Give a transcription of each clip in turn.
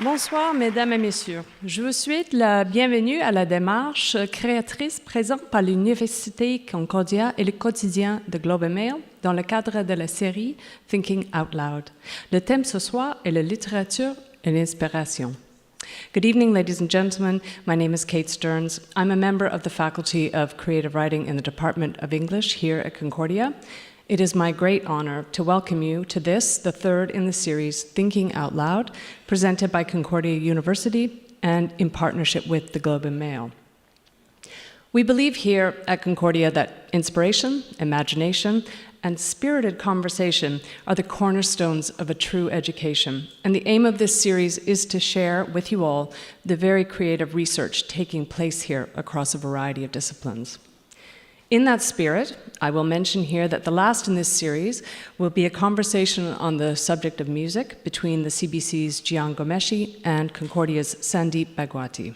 Bonsoir, mesdames et messieurs. Je vous souhaite la bienvenue à la démarche créatrice présente par l'Université Concordia et le quotidien The Globe and Mail dans le cadre de la série Thinking Out Loud. Le thème ce soir est la littérature et l'inspiration. Good evening, ladies and gentlemen. My name is Kate Stearns. I'm a member of the Faculty of Creative Writing in the Department of English here at Concordia. It is my great honor to welcome you to this, the third in the series, Thinking Out Loud, presented by Concordia University and in partnership with the Globe and Mail. We believe here at Concordia that inspiration, imagination, and spirited conversation are the cornerstones of a true education. And the aim of this series is to share with you all the very creative research taking place here across a variety of disciplines. In that spirit, I will mention here that the last in this series will be a conversation on the subject of music between the CBC's Gian Gomeshi and Concordia's Sandeep Bhagwati.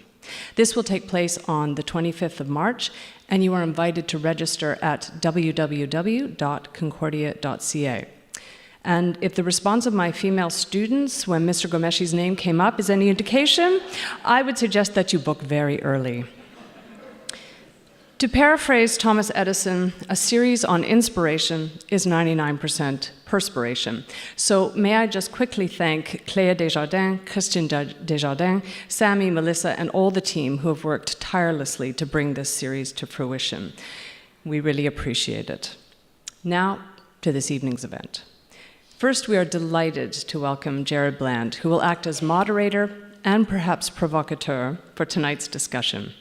This will take place on the 25th of March, and you are invited to register at www.concordia.ca. And if the response of my female students when Mr. Gomeshi's name came up is any indication, I would suggest that you book very early. To paraphrase Thomas Edison, a series on inspiration is 99% perspiration. So may I just quickly thank Cléa Desjardins, Christian Desjardins, Sammy, Melissa, and all the team who have worked tirelessly to bring this series to fruition. We really appreciate it. Now to this evening's event. First, we are delighted to welcome Jared Bland, who will act as moderator and perhaps provocateur for tonight's discussion.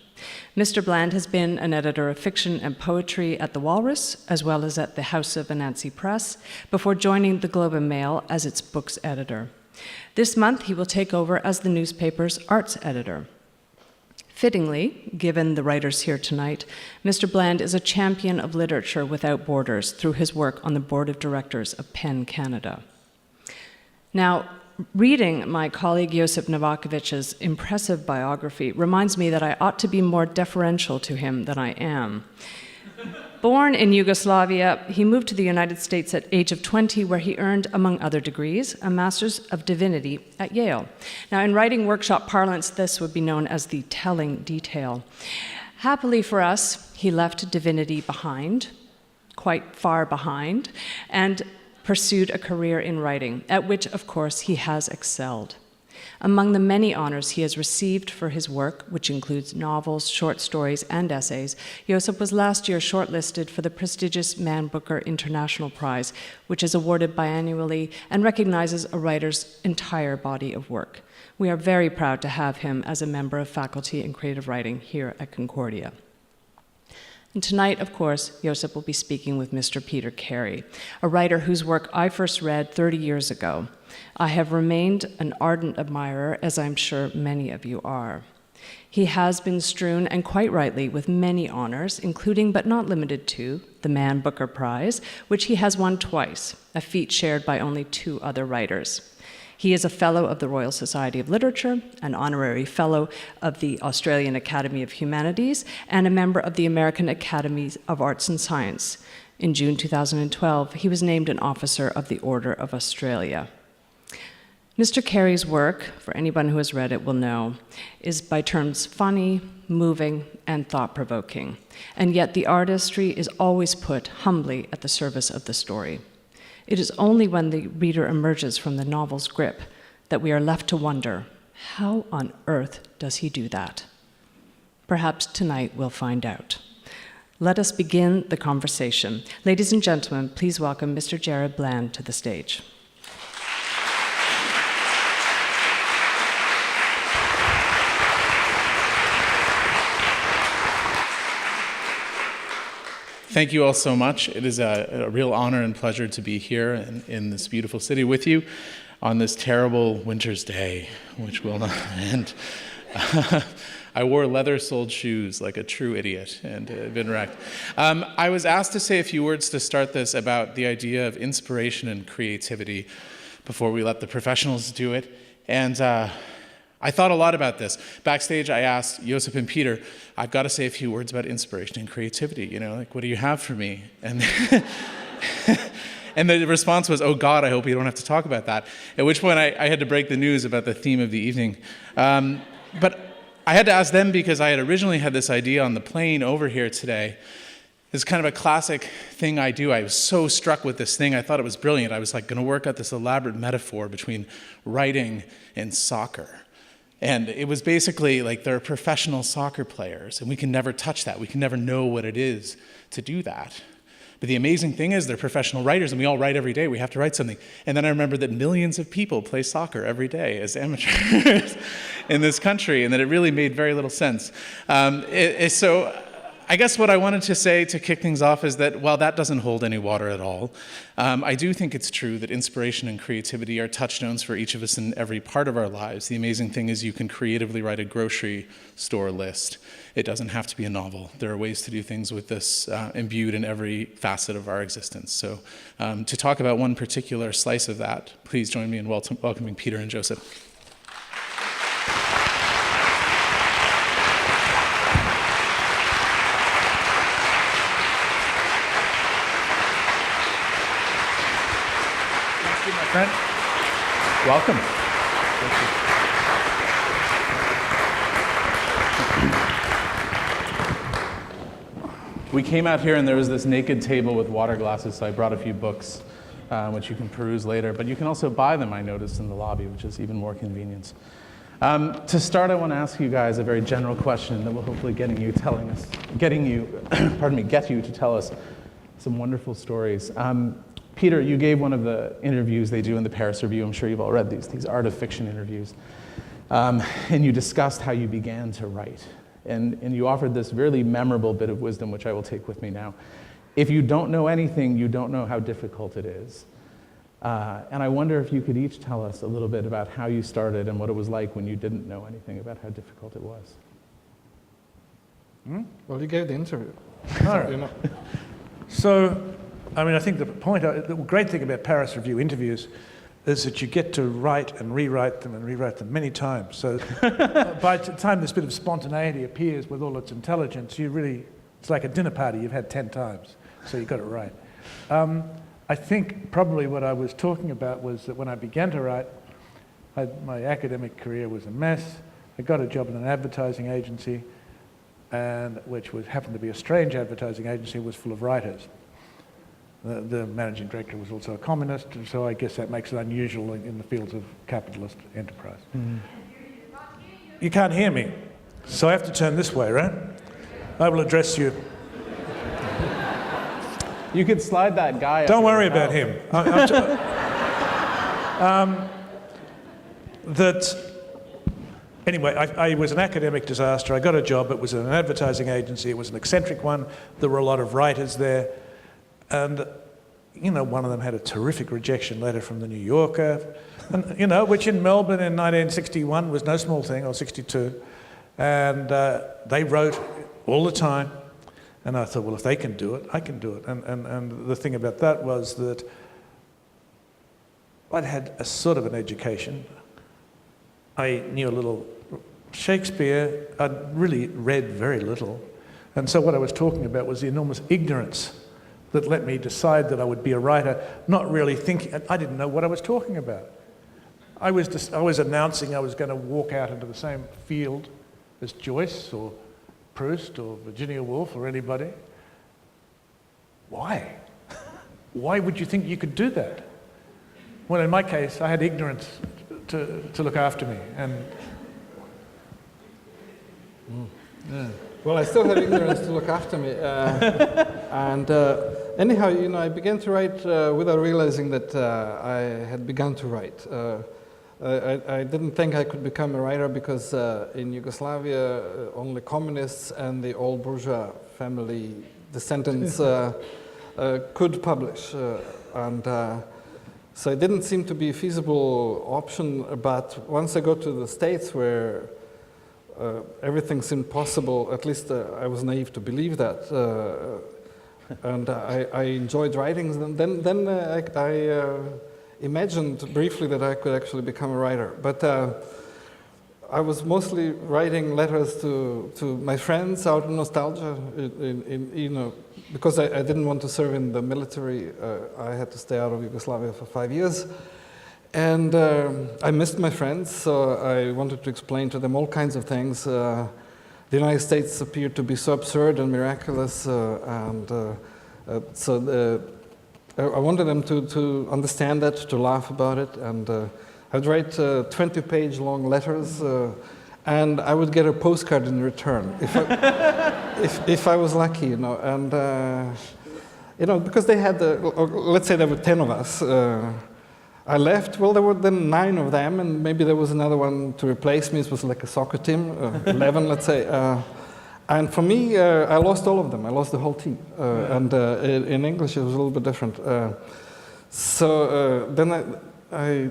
Mr. Bland has been an editor of fiction and poetry at The Walrus, as well as at the House of Anansi Press, before joining the Globe and Mail as its books editor. This month, he will take over as the newspaper's arts editor. Fittingly, given the writers here tonight, Mr. Bland is a champion of literature without borders through his work on the board of directors of PEN Canada. Now, reading my colleague Josip Novakovich's impressive biography reminds me that I ought to be more deferential to him than I am. Born in Yugoslavia, he moved to the United States at age of 20, where he earned, among other degrees, a Master's of Divinity at Yale. Now, in writing workshop parlance, this would be known as the telling detail. Happily for us, he left divinity behind, quite far behind, and pursued a career in writing, at which, of course, he has excelled. Among the many honors he has received for his work, which includes novels, short stories, and essays, Josip was last year shortlisted for the prestigious Man Booker International Prize, which is awarded biannually and recognizes a writer's entire body of work. We are very proud to have him as a member of faculty in creative writing here at Concordia. And tonight, of course, Josip will be speaking with Mr. Peter Carey, a writer whose work I first read 30 years ago. I have remained an ardent admirer, as I'm sure many of you are. He has been strewn, and quite rightly, with many honors, including but not limited to the Man Booker Prize, which he has won twice, a feat shared by only 2 other writers. He is a Fellow of the Royal Society of Literature, an Honorary Fellow of the Australian Academy of Humanities, and a member of the American Academy of Arts and Science. In June 2012, he was named an Officer of the Order of Australia. Mr. Carey's work, for anyone who has read it will know, is by terms funny, moving, and thought-provoking. And yet the artistry is always put humbly at the service of the story. It is only when the reader emerges from the novel's grip that we are left to wonder, how on earth does he do that? Perhaps tonight we'll find out. Let us begin the conversation. Ladies and gentlemen, please welcome Mr. Jared Bland to the stage. Thank you all so much. It is a real honor and pleasure to be here in this beautiful city with you on this terrible winter's day, which will not end. I wore leather-soled shoes like a true idiot and been wrecked. I was asked to say a few words to start this about the idea of inspiration and creativity before we let the professionals do it. And I thought a lot about this. Backstage, I asked Josip and Peter, I've got to say a few words about inspiration and creativity. You know, like, what do you have for me? And And the response was, oh God, I hope you don't have to talk about that. At which point I had to break the news about the theme of the evening. But I had to ask them because I had originally had this idea on the plane over here today. It's kind of a classic thing I do. I was so struck with this thing. I thought it was brilliant. I was like going to work out this elaborate metaphor between writing and soccer. And it was basically like they're professional soccer players, and we can never touch that. We can never know what it is to do that. But the amazing thing is they're professional writers, and we all write every day. We have to write something. And then I remember that millions of people play soccer every day as amateurs in this country, and that it really made very little sense. So I guess what I wanted to say to kick things off is that while that doesn't hold any water at all, I do think it's true that inspiration and creativity are touchstones for each of us in every part of our lives. The amazing thing is you can creatively write a grocery store list. It doesn't have to be a novel. There are ways to do things with this imbued in every facet of our existence. So to talk about one particular slice of that, please join me in welcoming Peter and Josip. Friend. Welcome. We came out here and there was this naked table with water glasses, so I brought a few books, which you can peruse later. But you can also buy them, I noticed, in the lobby, which is even more convenient. To start, I want to ask you guys a very general question that will hopefully get you to tell us some wonderful stories. Peter, you gave one of the interviews they do in the Paris Review. I'm sure you've all read these art of fiction interviews. And you discussed how you began to write. And you offered this really memorable bit of wisdom, which I will take with me now. If you don't know anything, you don't know how difficult it is. And I wonder if you could each tell us a little bit about how you started and what it was like when you didn't know anything about how difficult it was. Well, you gave the interview. All right. So, I mean, I think the great thing about Paris Review interviews is that you get to write and rewrite them many times. So by the time this bit of spontaneity appears with all its intelligence, it's like a dinner party you've had 10 times, so you got it right. I think probably what I was talking about was that when I began to write, my academic career was a mess. I got a job in an advertising agency, which happened to be a strange advertising agency, was full of writers. The managing director was also a communist, and so I guess that makes it unusual in the fields of capitalist enterprise. Mm-hmm. You can't hear me, so I have to turn this way, right? I will address you. You could slide that guy up. Don't worry about him. Anyway, I was an academic disaster. I got a job. It was in an advertising agency. It was an eccentric one. There were a lot of writers there. And, one of them had a terrific rejection letter from the New Yorker, and, which in Melbourne in 1961 was no small thing, or 62. And they wrote all the time. And I thought, well, if they can do it, I can do it. And the thing about that was that I'd had a sort of an education. I knew a little Shakespeare. I'd really read very little. And so what I was talking about was the enormous ignorance that let me decide that I would be a writer, not really thinking. I didn't know what I was talking about. I was announcing I was going to walk out into the same field as Joyce or Proust or Virginia Woolf or anybody. Why? Why would you think you could do that? Well, in my case, I had ignorance to look after me. And yeah. Well, I still had ignorance to look after me. Anyhow, I began to write without realizing that I had begun to write. I didn't think I could become a writer because in Yugoslavia, only communists and the old bourgeois family descendants could publish. So it didn't seem to be a feasible option, but once I got to the States where everything seemed possible, at least I was naive to believe that, and I enjoyed writings, and then I imagined briefly that I could actually become a writer. But I was mostly writing letters to my friends out in nostalgia, because I didn't want to serve in the military. I had to stay out of Yugoslavia for 5 years. And I missed my friends, so I wanted to explain to them all kinds of things. The United States appeared to be so absurd and miraculous, so I wanted them to understand that, to laugh about it, and I'd write 20-page long letters, and I would get a postcard in return if I was lucky, and because they had let's say there were 10 of us. I left. Well, there were then 9 of them, and maybe there was another one to replace me. It was like a soccer team, 11, let's say. And for me, I lost all of them. I lost the whole team. And in English, it was a little bit different. So then I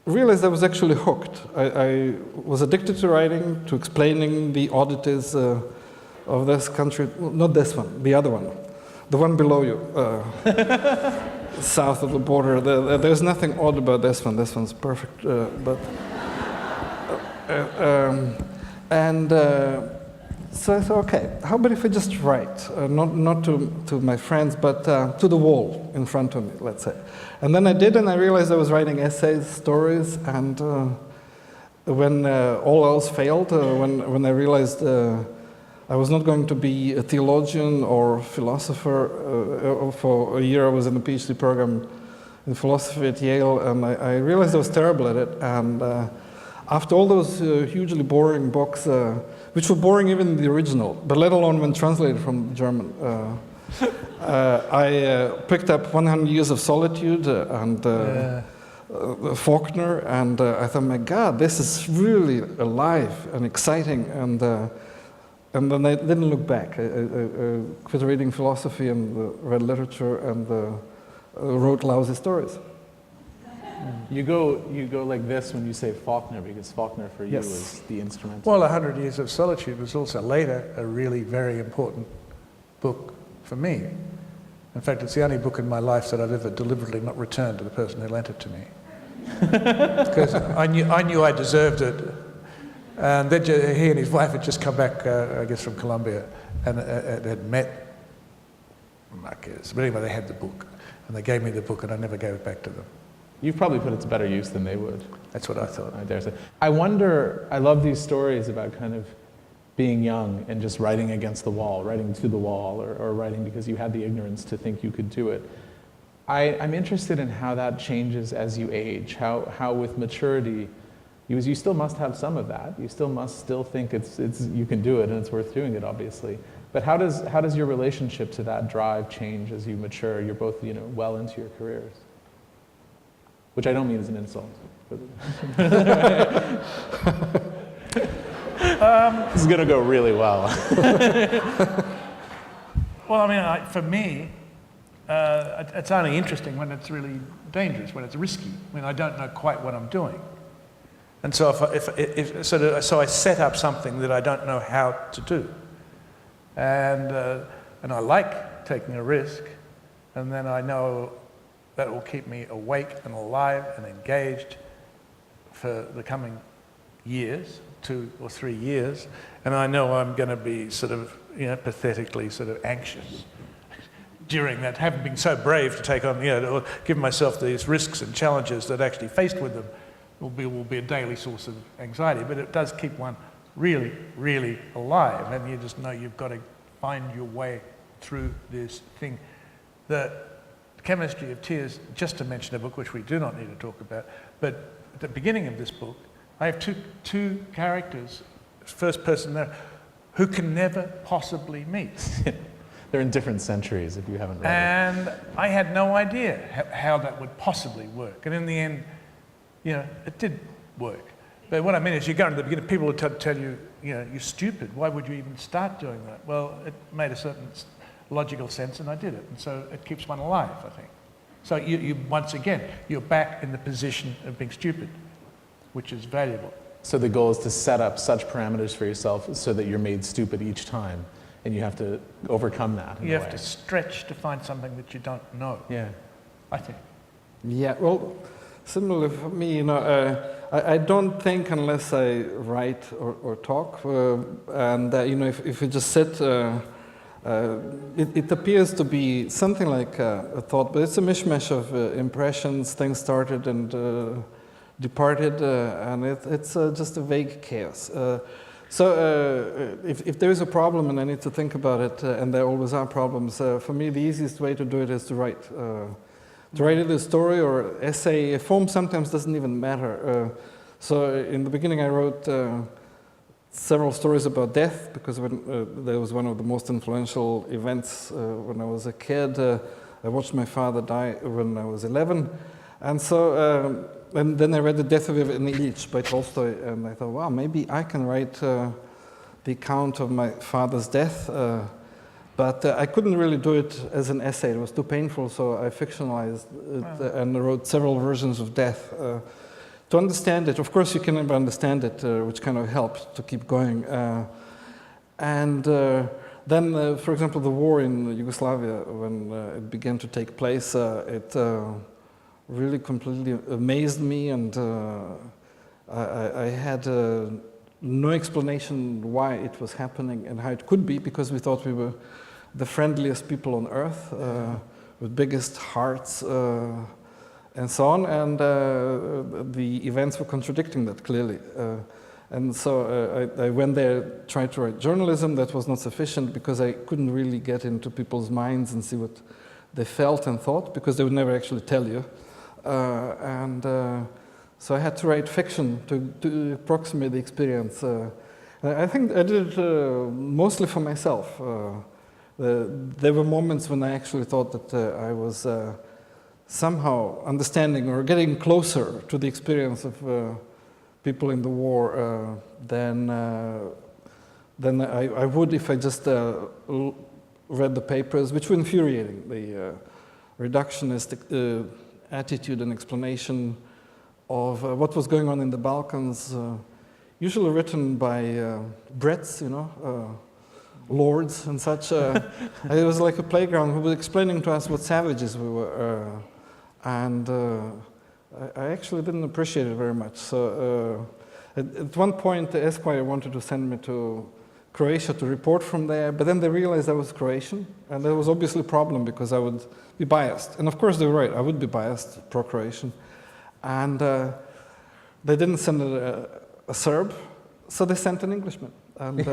realized I was actually hooked. I was addicted to writing, to explaining the oddities of this country. Not this one, the other one. The one below you. South of the border. There's nothing odd about this one. This one's perfect. So I thought, okay, how about if I just write? Not to my friends, but to the wall in front of me, let's say. And then I did, and I realized I was writing essays, stories, and when all else failed, when I realized I was not going to be a theologian or philosopher. For a year I was in a PhD program in philosophy at Yale, and I realized I was terrible at it. And after all those hugely boring books, which were boring even in the original, but let alone when translated from German, I picked up 100 Years of Solitude and Faulkner, and I thought, my God, this is really alive and exciting, and then I didn't look back. I quit reading philosophy and read literature and wrote lousy stories. You go like this when you say Faulkner, because Faulkner for you Yes. is the instrument. Well, 100 Years of Solitude was also later a really very important book for me. In fact, it's the only book in my life that I've ever deliberately not returned to the person who lent it to me. Because I knew I deserved it. And then he and his wife had just come back, I guess, from Colombia, and had met Marquez. But anyway, they had the book, and they gave me the book, and I never gave it back to them. You've probably put it to better use than they would. That's what I thought. I dare say. I wonder, I love these stories about kind of being young and just writing against the wall, writing to the wall, or writing because you had the ignorance to think you could do it. I'm interested in how that changes as you age, how with maturity, you still must have some of that. You still must think you can do it and it's worth doing it, obviously. But how does your relationship to that drive change as you mature? You're both well into your careers, which I don't mean as an insult. This is going to go really well. Well, I mean, for me, it's only interesting when it's really dangerous, when it's risky, when I don't know quite what I'm doing. And so so I set up something that I don't know how to do. And I like taking a risk, and then I know that will keep me awake and alive and engaged for the coming years, 2 or 3 years, and I know I'm going to be sort of, pathetically sort of anxious during that, having been so brave to take on, to give myself these risks and challenges that actually faced with them will be a daily source of anxiety, but it does keep one really, really alive, and you just know you've got to find your way through this thing. The Chemistry of Tears, just to mention a book which we do not need to talk about, but at the beginning of this book, I have two characters, first person there, who can never possibly meet. They're in different centuries, if you haven't read it. And I had no idea how that would possibly work. And in the end, it did work. But what I mean is, you go into the beginning, people will tell you, you're stupid. Why would you even start doing that? Well, it made a certain logical sense, and I did it. And so it keeps one alive, I think. So you once again, you're back in the position of being stupid, which is valuable. So the goal is to set up such parameters for yourself so that you're made stupid each time, and you have to overcome that. You have to stretch to find something that you don't know. Yeah. I think. Yeah, well, Similarly for me, I don't think unless I write or talk, and if you just sit, it appears to be something like a thought, but it's a mishmash of impressions. Things started and departed, and it's just a vague chaos. So if there is a problem and I need to think about it, and there always are problems, for me the easiest way to do it is to write. To write either a story or essay. A form sometimes doesn't even matter. So in the beginning I wrote several stories about death, because there was one of the most influential events when I was a kid. I watched my father die when I was 11. And so, and then I read The Death of Ivan Ilyich by Tolstoy, and I thought, wow, maybe I can write the account of my father's death. But I couldn't really do it as an essay. It was too painful, so I fictionalized it and wrote several versions of death. To understand it, of course you can never understand it, which kind of helped to keep going. Then, for example, the war in Yugoslavia, when it began to take place, it really completely amazed me, and I had no explanation why it was happening and how it could be, because we thought we were the friendliest people on earth, with biggest hearts, and so on, and the events were contradicting that clearly. And so I went there, tried to write journalism. That was not sufficient, because I couldn't really get into people's minds and see what they felt and thought, because they would never actually tell you. So I had to write fiction to approximate the experience. I think I did it mostly for myself. There were moments when I actually thought that I was somehow understanding or getting closer to the experience of people in the war than I would if I just read the papers, which were infuriating. The reductionist attitude and explanation of what was going on in the Balkans, usually written by Brits, lords and such. It was like a playground who was explaining to us what savages we were. And I actually didn't appreciate it very much. So at one point, the Esquire wanted to send me to Croatia to report from there, but then they realized I was Croatian, and there was obviously a problem because I would be biased. And of course they were right, I would be biased, pro-Croatian. And they didn't send a Serb, so they sent an Englishman. And,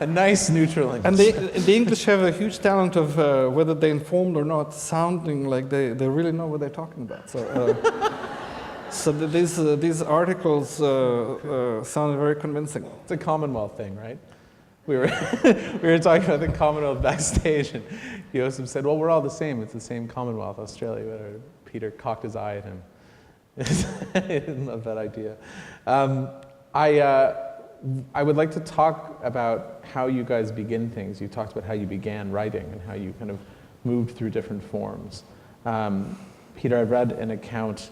a nice neutral English. And the English have a huge talent of, whether they're informed or not, sounding like they really know what they're talking about. So, so these articles sounded very convincing. It's a Commonwealth thing, right? We were talking about the Commonwealth backstage, and Josip said, "Well, we're all the same. It's the same Commonwealth, Australia." Peter cocked his eye at him. I didn't love that idea. I would like to talk about how you guys begin things. You talked about how you began writing and how you kind of moved through different forms. Peter, I read an account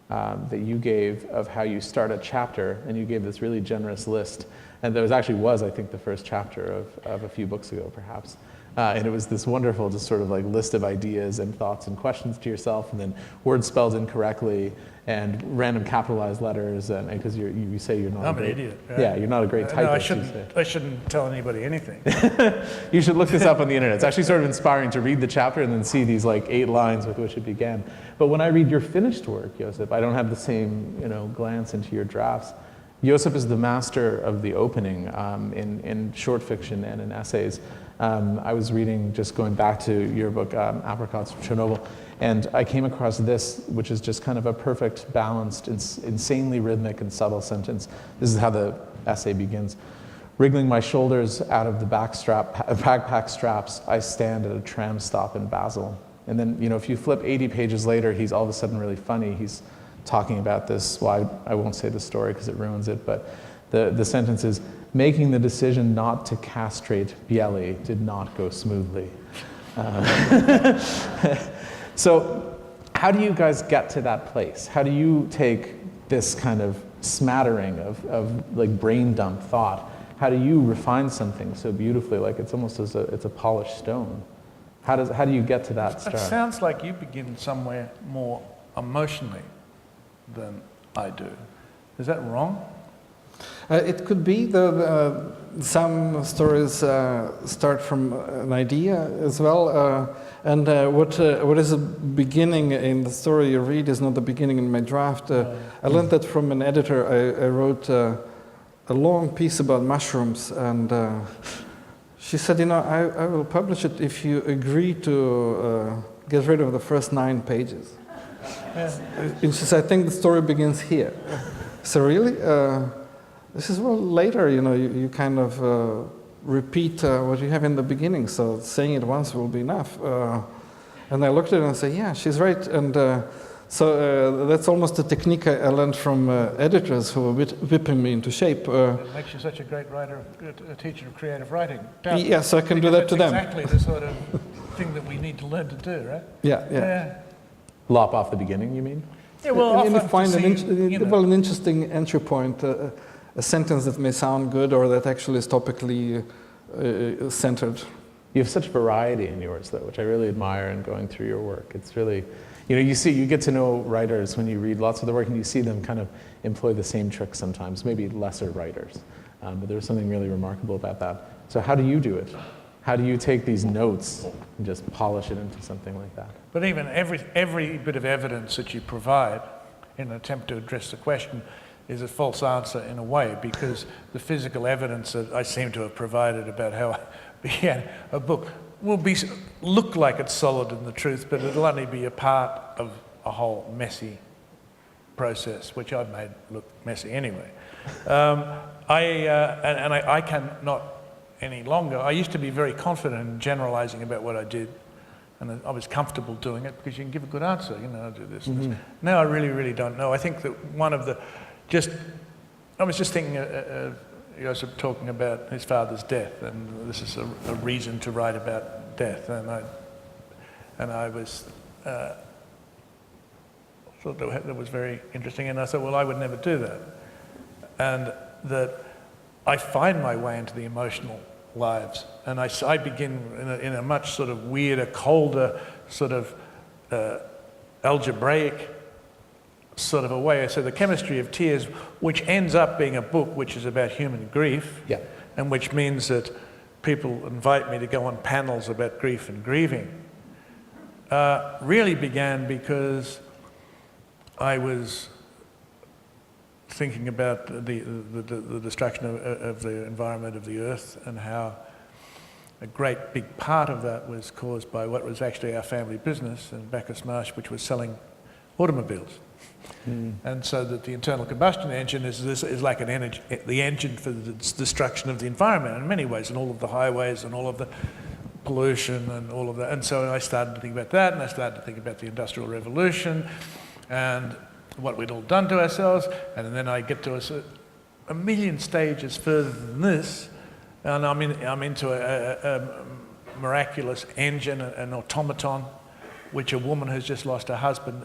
that you gave of how you start a chapter, and you gave this really generous list. And that was, I think, the first chapter of a few books ago, perhaps. And it was this wonderful just sort of like list of ideas and thoughts and questions to yourself, and then words spelled incorrectly, and random capitalized letters, and because you say you're not I'm an idiot. Right? Yeah, you're not a great typist. No, I shouldn't tell anybody anything. You should look this up on the internet. It's actually sort of inspiring to read the chapter and then see these like 8 lines with which it began. But when I read your finished work, Josip, I don't have the same glance into your drafts. Josip is the master of the opening in short fiction and in essays. I was reading, just going back to your book, Apricots from Chernobyl, and I came across this, which is just kind of a perfect, balanced, insanely rhythmic and subtle sentence. This is how the essay begins. Wriggling my shoulders out of the backpack straps, I stand at a tram stop in Basel. And then, if you flip 80 pages later, he's all of a sudden really funny. He's talking about this. Well, I won't say the story because it ruins it, but the sentence is, making the decision not to castrate Bieli did not go smoothly. So how do you guys get to that place? How do you take this kind of smattering of like brain dump thought? How do you refine something so beautifully, like it's almost as it's a polished stone? How do you get to that start? It sounds like you begin somewhere more emotionally. than I do. Is that wrong? It could be. Some stories start from an idea as well, and what is a beginning in the story you read is not the beginning in my draft. I learned that from an editor. I wrote a long piece about mushrooms, and she said, I will publish it if you agree to get rid of the first 9 pages. Yeah. And she said, I think the story begins here. So really? This is, well, later, you kind of repeat what you have in the beginning, so saying it once will be enough. And I looked at it and said, yeah, she's right. And so that's almost a technique I learned from editors who were whipping me into shape. It makes you such a great writer, a teacher of creative writing. Yeah, so I can do that to them. Exactly the sort of thing that we need to learn to do, right? Yeah. Lop off the beginning, you mean? Yeah, well, and you often find to an interesting entry point, a sentence that may sound good or that actually is topically centered. You have such variety in yours, though, which I really admire in going through your work. It's really, you get to know writers when you read lots of their work, and you see them kind of employ the same tricks sometimes, maybe lesser writers. But there's something really remarkable about that. So how do you do it? How do you take these notes and just polish it into something like that? But even every bit of evidence that you provide in an attempt to address the question is a false answer in a way, because the physical evidence that I seem to have provided about how I began a book will look like it's solid in the truth, but it'll only be a part of a whole messy process, which I've made look messy anyway. I cannot any longer. I used to be very confident in generalizing about what I did, and I was comfortable doing it because you can give a good answer. I do this and this. Now I really, really don't know. I think that one of the I was just thinking of Josip talking about his father's death, and this is a reason to write about death, and I was thought that was very interesting, and I thought, well, I would never do that, and that I find my way into the emotional lives, and I begin in a much sort of weirder, colder, sort of algebraic sort of a way. So the chemistry of tears, which ends up being a book which is about human grief, and which means that people invite me to go on panels about grief and grieving, really began because I was thinking about the destruction of the environment of the earth, and how a great big part of that was caused by what was actually our family business in Bacchus Marsh, which was selling automobiles. And so that the internal combustion engine is like the engine for the destruction of the environment in many ways, and all of the highways and all of the pollution and all of that. And so I started to think about that, and I started to think about the Industrial Revolution and what we'd all done to ourselves. And then I get to a million stages further than this, and I'm into a miraculous engine, an automaton, which a woman who's just lost her husband,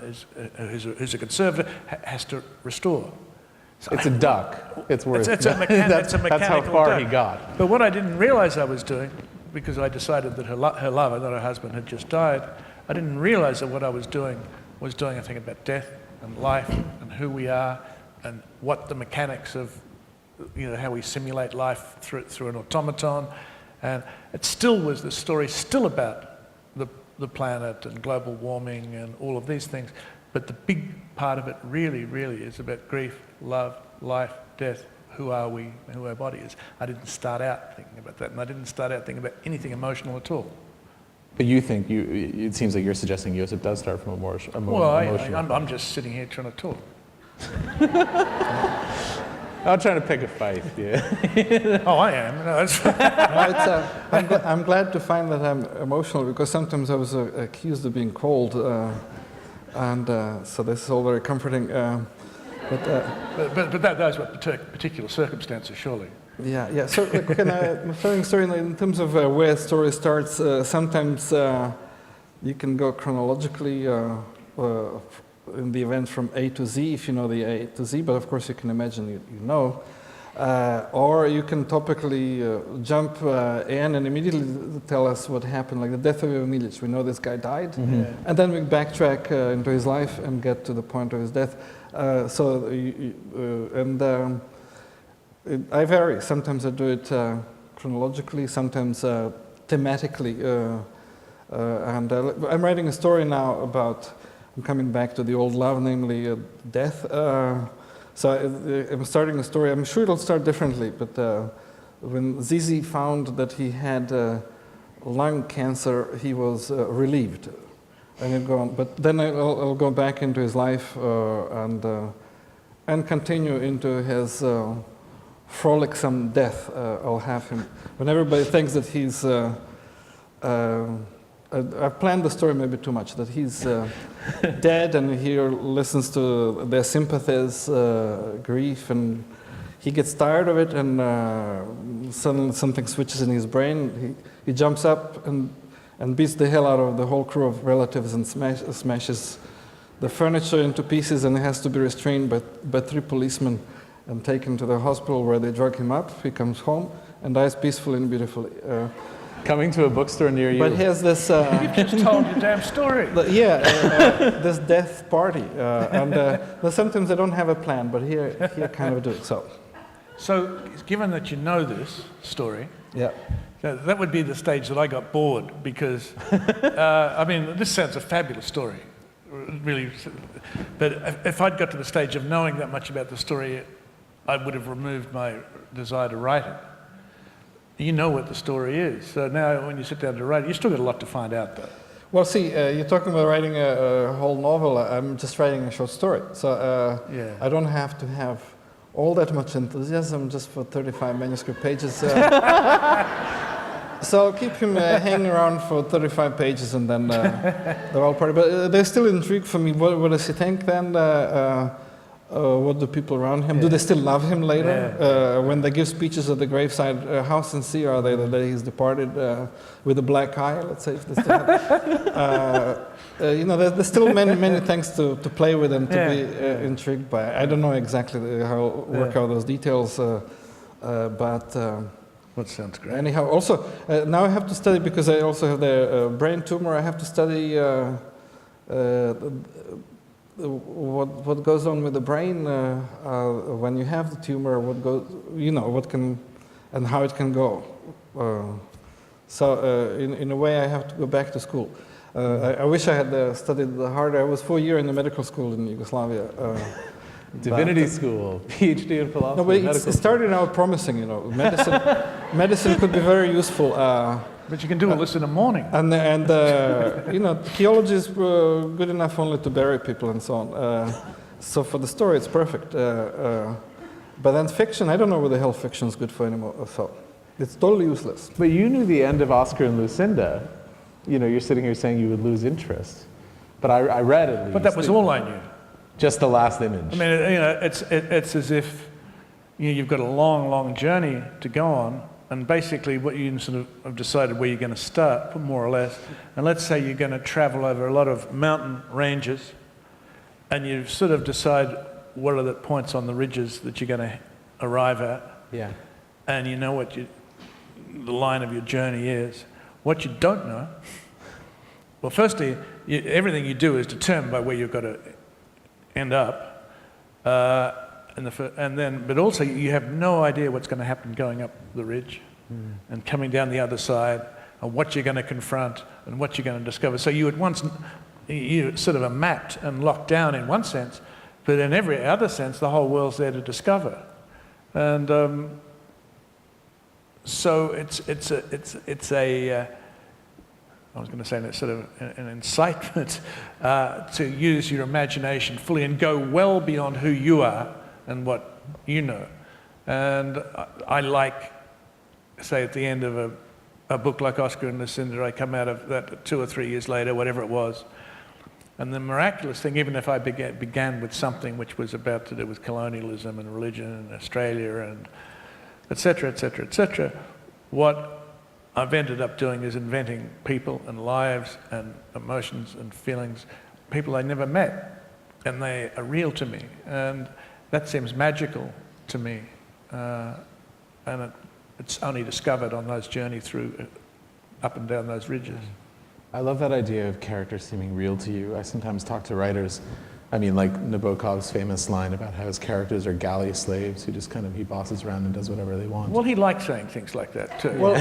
who's a conservative, has to restore. So it's a duck. It's worth it's a mechanical That's how far duck. he got. But what I didn't realize I was doing, because I decided that her lover, not her husband, had just died, I didn't realize that what I was doing a thing about death and life and who we are and what the mechanics of, how we simulate life through an automaton. And it still was the story still about the planet and global warming and all of these things. But the big part of it really, really is about grief, love, life, death, who are we, and who our body is. I didn't start out thinking about that, and I didn't start out thinking about anything emotional at all. But you think, it seems like you're suggesting Josip does start from a more emotional. Well, I'm just sitting here trying to talk. I'm trying to pick a fight, yeah. Oh, I am. No, I'm glad to find that I'm emotional, because sometimes I was accused of being cold, and so this is all very comforting. But those were particular circumstances, surely. Yeah. So, I'm telling a story in terms of where a story starts. Sometimes you can go chronologically in the events from A to Z, if you know the A to Z. But of course, you can imagine you know. Or you can topically jump in and immediately tell us what happened, like the death of Ivan Ilyich. We know this guy died, and then we backtrack into his life and get to the point of his death. I vary. Sometimes I do it chronologically, sometimes thematically. I'm writing a story now about, I'm coming back to the old love, namely death. So I'm starting a story. I'm sure it'll start differently, but when Zizi found that he had lung cancer, he was relieved. And he'd go on. But then I'll go back into his life and continue into his frolicsome death. I'll have him. When everybody thinks that he's I've planned the story maybe too much, that he's dead and he listens to their sympathies, grief, and he gets tired of it, and suddenly something switches in his brain. He jumps up and beats the hell out of the whole crew of relatives and smashes the furniture into pieces, and he has to be restrained by 3 policemen and taken to the hospital where they drug him up. He comes home and dies peacefully and beautifully. Coming to a bookstore near you. But here's this... You've just told your damn story. This death party. Sometimes I don't have a plan, but here kind of do it. So, given that you know this story, yeah, that would be the stage that I got bored, because, I mean, this sounds a fabulous story, really. But if I'd got to the stage of knowing that much about the story, I would have removed my desire to write it. You know what the story is. So now when you sit down to write it, you still got a lot to find out, though. Well, see, you're talking about writing a whole novel. I'm just writing a short story. So I don't have to have all that much enthusiasm just for 35 manuscript pages. So I'll keep him hanging around for 35 pages, and then they're all party. But they're still intrigued for me. What does he think then? What do people around him? Do they still love him later? When they give speeches at the graveside, how sincere are they that he's departed with a black eye, let's say, if they still have there's still many things to play with and to be intrigued by. I don't know exactly how to work out those details, but... that sounds great. Anyhow, also, now I have to study, because I also have the brain tumor, I have to study what goes on with the brain when you have the tumor, what can and how it can go. In a way, I have to go back to school. I wish I had studied harder. I was 4 years in the medical school in Yugoslavia. Divinity school, PhD in philosophy. No, but it started out promising. Medicine could be very useful. But you can do all this in the morning. And theology is good enough only to bury people and so on. So for the story, it's perfect. But then fiction, I don't know what the hell fiction is good for anymore. So it's totally useless. But you knew the end of Oscar and Lucinda. You're sitting here saying you would lose interest. But I read at least. But that was all I knew. Just the last image. I mean, it's as if you've got a long journey to go on, and basically what you sort of have decided where you're going to start, more or less. And let's say you're going to travel over a lot of mountain ranges, and you sort of decide what are the points on the ridges that you're going to arrive at. Yeah. And you know what the line of your journey is. What you don't know, well, firstly, everything you do is determined by where you've got to end up, but also you have no idea what's going to happen going up the ridge and coming down the other side, and what you're going to confront and what you're going to discover. So you sort of are mapped and locked down in one sense, but in every other sense, the whole world's there to discover. And so it's a I was going to say that sort of an incitement to use your imagination fully and go well beyond who you are and what you know. And I like, say, at the end of a book like Oscar and Lucinda, I come out of that 2 or 3 years later, whatever it was. And the miraculous thing, even if I began with something which was about to do with colonialism and religion in Australia and et cetera, what I've ended up doing is inventing people and lives and emotions and feelings, people I never met, and they are real to me, and that seems magical to me. and it's only discovered on those journeys through up and down those ridges. I love that idea of characters seeming real to you. I sometimes talk to writers, I mean, like Nabokov's famous line about how his characters are galley slaves who just kind of, he bosses around and does whatever they want. Well, he likes saying things like that too. Well,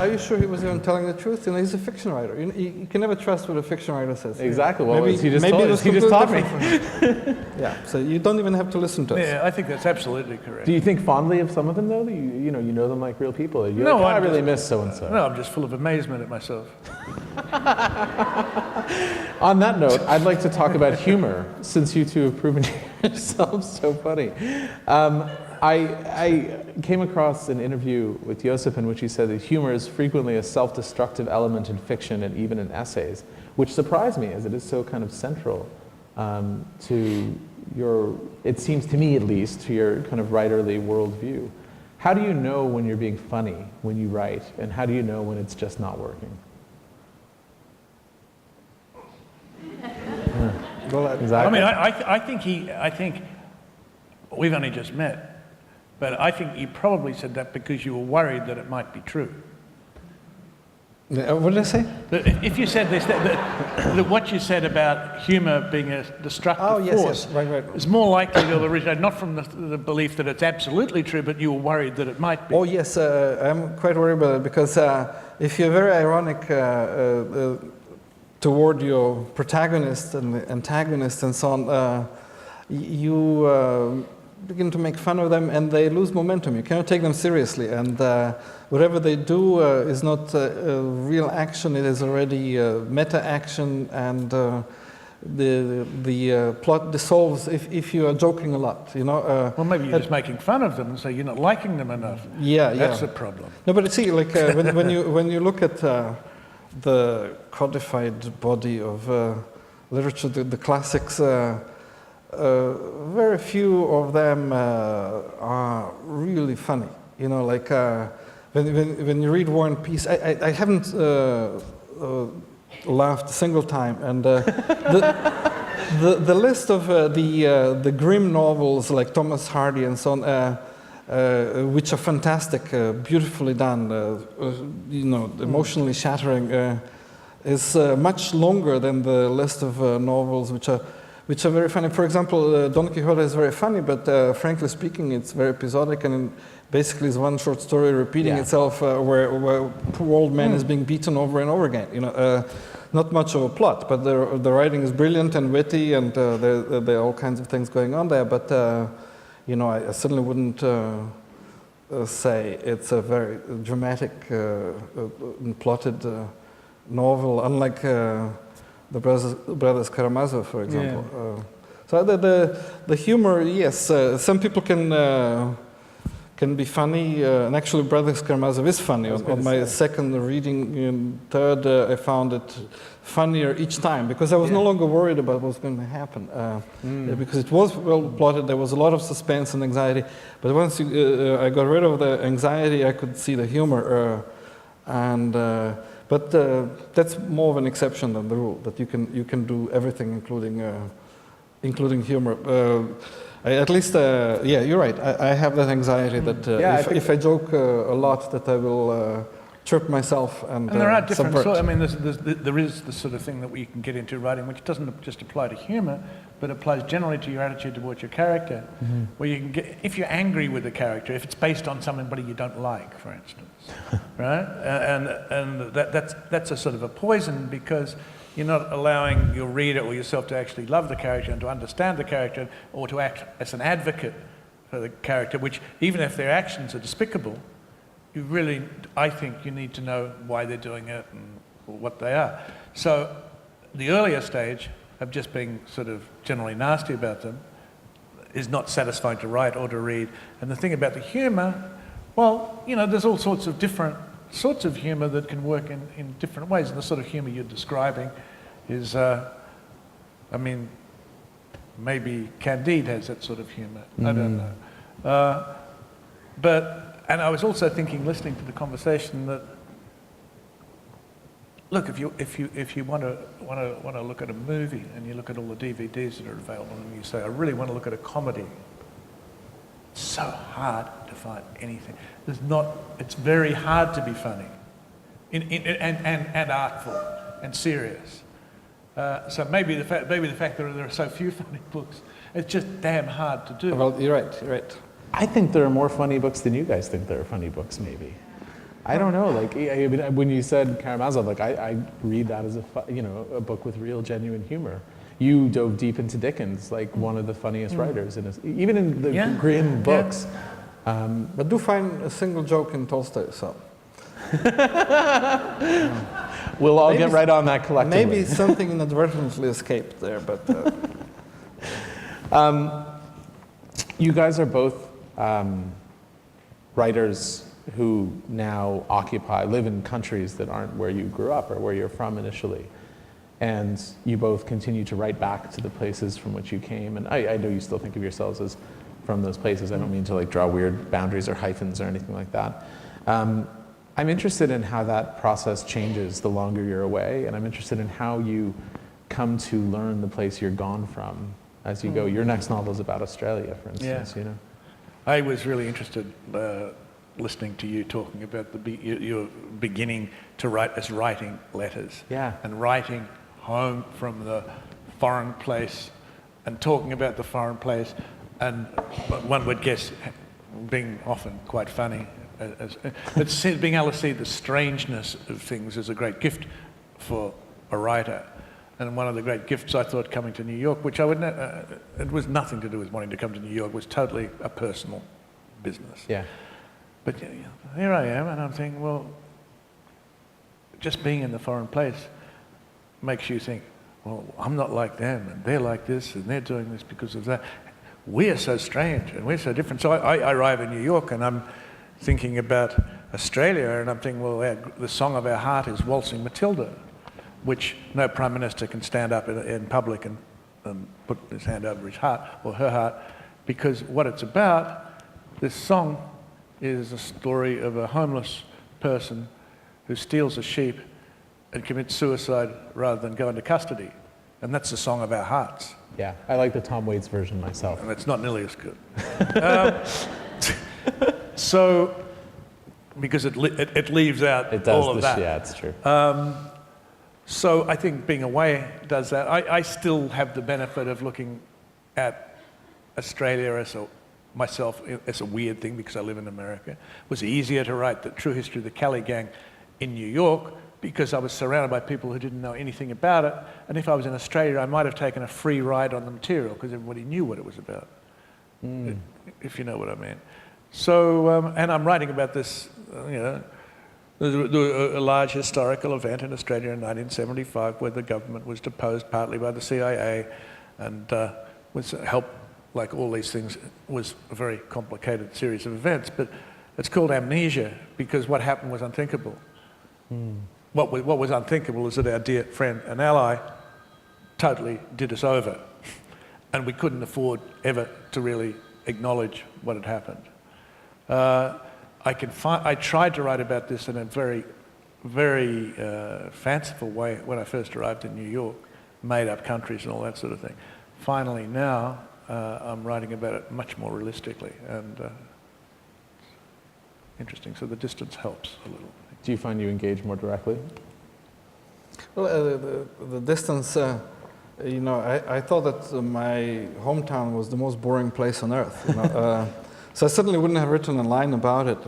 are you sure he was even telling the truth? You know, he's a fiction writer. You can never trust what a fiction writer says. Exactly. Well, maybe, he just maybe told us. He just taught me. Yeah, so you don't even have to listen to us. Yeah, I think that's absolutely correct. Do you think fondly of some of them, though? That you know them like real people? You're No, like, oh, I I'm really just- miss so-and-so. No, I'm just full of amazement at myself. On that note, I'd like to talk about humor, since you two have proven yourselves so funny. I came across an interview with Josip in which he said that humor is frequently a self-destructive element in fiction and even in essays, which surprised me as it is so kind of central to your, it seems to me at least, to your kind of writerly worldview. How do you know when you're being funny when you write, and how do you know when it's just not working? Well, Exactly. I mean, I think we've only just met, but I think you probably said that because you were worried that it might be true. what did I say? That if you said this, that what you said about humour being a destructive force right. is more likely to originate not from the belief that it's absolutely true, but you were worried that it might be. Oh yes, I'm quite worried about it because if you're very ironic toward your protagonist and the antagonist and so on, you begin to make fun of them and they lose momentum. You cannot take them seriously, and whatever they do is not real action. It is already meta action, and the plot dissolves if you are joking a lot. You know. Well, maybe you're just making fun of them and say you're not liking them enough. Yeah, That's yeah. the problem. No, but see, like when you look at the codified body of literature, the classics, very few of them are really funny. You know, like when you read War and Peace, I haven't laughed a single time, and the list of the grim novels like Thomas Hardy and so on. Which are fantastic, beautifully done, you know, emotionally shattering, is much longer than the list of novels which are very funny. For example, Don Quixote is very funny, but frankly speaking, it's very episodic, and basically is one short story repeating itself, where poor old man is being beaten over and over again. You know, not much of a plot, but the writing is brilliant and witty, and there are all kinds of things going on there, but. You know, I certainly wouldn't say it's a very dramatic and plotted novel, unlike the brothers Karamazov, for example. Yeah. So the humor, yes, some people can be funny, and actually Brothers Karamazov is funny. On my second reading and third, I found it funnier each time because I was no longer worried about what was going to happen. Because it was well plotted, there was a lot of suspense and anxiety. But once I got rid of the anxiety, I could see the humor. But that's more of an exception than the rule. That you can do everything, including humor. At least, yeah, you're right. I have that anxiety that if I joke a lot, that I will trip myself and there are different subvert. I mean, there is the sort of thing that we can get into writing, which doesn't just apply to humour, but applies generally to your attitude towards your character. Where you can get, if you're angry with the character, if it's based on somebody you don't like, for instance, right? And that's a sort of a poison because you're not allowing your reader or yourself to actually love the character and to understand the character or to act as an advocate for the character, which even if their actions are despicable, you really, I think you need to know why they're doing it and what they are. So the earlier stage of just being sort of generally nasty about them is not satisfying to write or to read. And the thing about the humour, well, you know, there's all sorts of different sorts of humour that can work in different ways. And the sort of humour you're describing is, I mean, maybe Candide has that sort of humour. I don't know. And I was also thinking, listening to the conversation, that look, if you want to look at a movie and you look at all the DVDs that are available and you say, I really want to look at a comedy, it's so hard to find anything. It's very hard to be funny and artful and serious. So maybe the fact that there are so few funny books, it's just damn hard to do. Well, you're right. I think there are more funny books than you guys think there are funny books, maybe. I don't know. Like, I mean, when you said Karamazov, like, I read that as a book with real, genuine humor. You dove deep into Dickens, like one of the funniest writers, even in the grim books. But do find a single joke in Tolstoy, so. We'll all get right on that collectively. Maybe something inadvertently escaped there, but. You guys are both writers who now live in countries that aren't where you grew up or where you're from initially. And you both continue to write back to the places from which you came. And I know you still think of yourselves as from those places. I don't mean to like draw weird boundaries or hyphens or anything like that. I'm interested in how that process changes the longer you're away. And I'm interested in how you come to learn the place you're gone from as you go. Your next novel is about Australia, for instance, you know? I was really interested listening to you talking about your beginning to write as writing letters. Yeah. And writing home from the foreign place and talking about the foreign place, and one would guess being often quite funny. But being able to see the strangeness of things is a great gift for a writer. And one of the great gifts I thought coming to New York, which it was nothing to do with wanting to come to New York, was totally a personal business. Yeah. But here I am, and I'm thinking, well, just being in the foreign place makes you think, well, I'm not like them, and they're like this, and they're doing this because of that. We're so strange, and we're so different. So I arrive in New York, and I'm thinking about Australia, and I'm thinking, well, the song of our heart is Waltzing Matilda, which no Prime Minister can stand up in public and put his hand over his heart, or her heart, because what it's about, this song is a story of a homeless person who steals a sheep and commits suicide rather than go into custody. And that's the song of our hearts. Yeah, I like the Tom Waits version myself. And it's not nearly as good. So, because it leaves out all of that. Yeah, it's true. So I think being away does that. I still have the benefit of looking at Australia myself as a weird thing because I live in America. It was easier to write the true history of the Cali Gang in New York because I was surrounded by people who didn't know anything about it. And if I was in Australia, I might have taken a free ride on the material because everybody knew what it was about, if you know what I mean. So, and I'm writing about this, there was a large historical event in Australia in 1975 where the government was deposed partly by the CIA and with help, like all these things, was a very complicated series of events. But it's called amnesia because what happened was unthinkable. What was unthinkable is that our dear friend and ally totally did us over. And we couldn't afford ever to really acknowledge what had happened. I tried to write about this in a very, very fanciful way when I first arrived in New York, made up countries and all that sort of thing. Finally now, I'm writing about it much more realistically and interesting. So the distance helps a little. Do you find you engage more directly? Well, the distance, I thought that my hometown was the most boring place on earth. So I certainly wouldn't have written a line about it.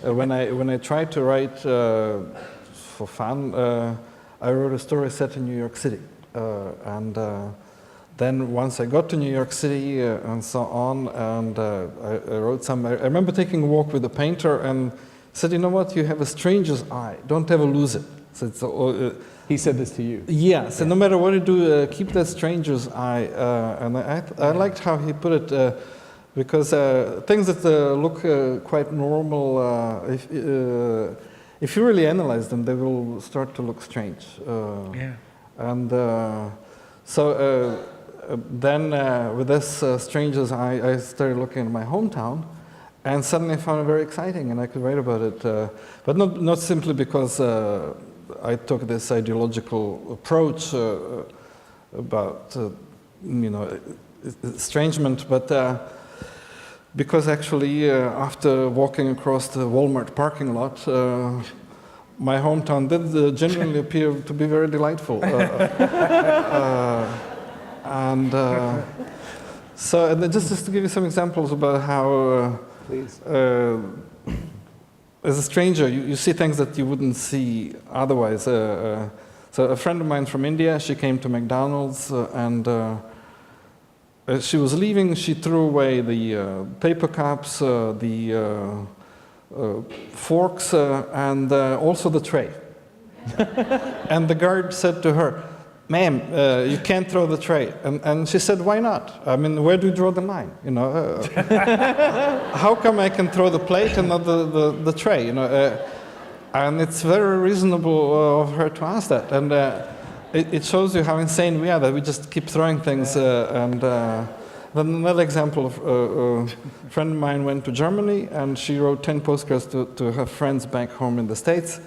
When I tried to write for fun, I wrote a story set in New York City. Then once I got to New York City and so on, and I wrote I remember taking a walk with a painter and said, you know what, you have a stranger's eye, don't ever lose it. So it's, he said this to you? Yeah, so no matter what you do, keep that stranger's eye. And I liked how he put it, because things that look quite normal, if you really analyze them, they will start to look strange. And then with this stranger's eye, I started looking at my hometown, and suddenly I found it very exciting, and I could write about it. But not simply because I took this ideological approach about estrangement, but because actually after walking across the Walmart parking lot, my hometown did genuinely appear to be very delightful. So just to give you some examples about how, as a stranger, you see things that you wouldn't see otherwise. So a friend of mine from India, she came to McDonald's and as she was leaving, she threw away the paper cups, the forks, and also the tray. And the guard said to her, "Ma'am, you can't throw the tray." And she said, "Why not? I mean, where do you draw the line? You know, how come I can throw the plate and not the tray? You know, and it's very reasonable of her to ask that. And it shows you how insane we are that we just keep throwing things. And then another example of a friend of mine went to Germany and she wrote 10 postcards to her friends back home in the States.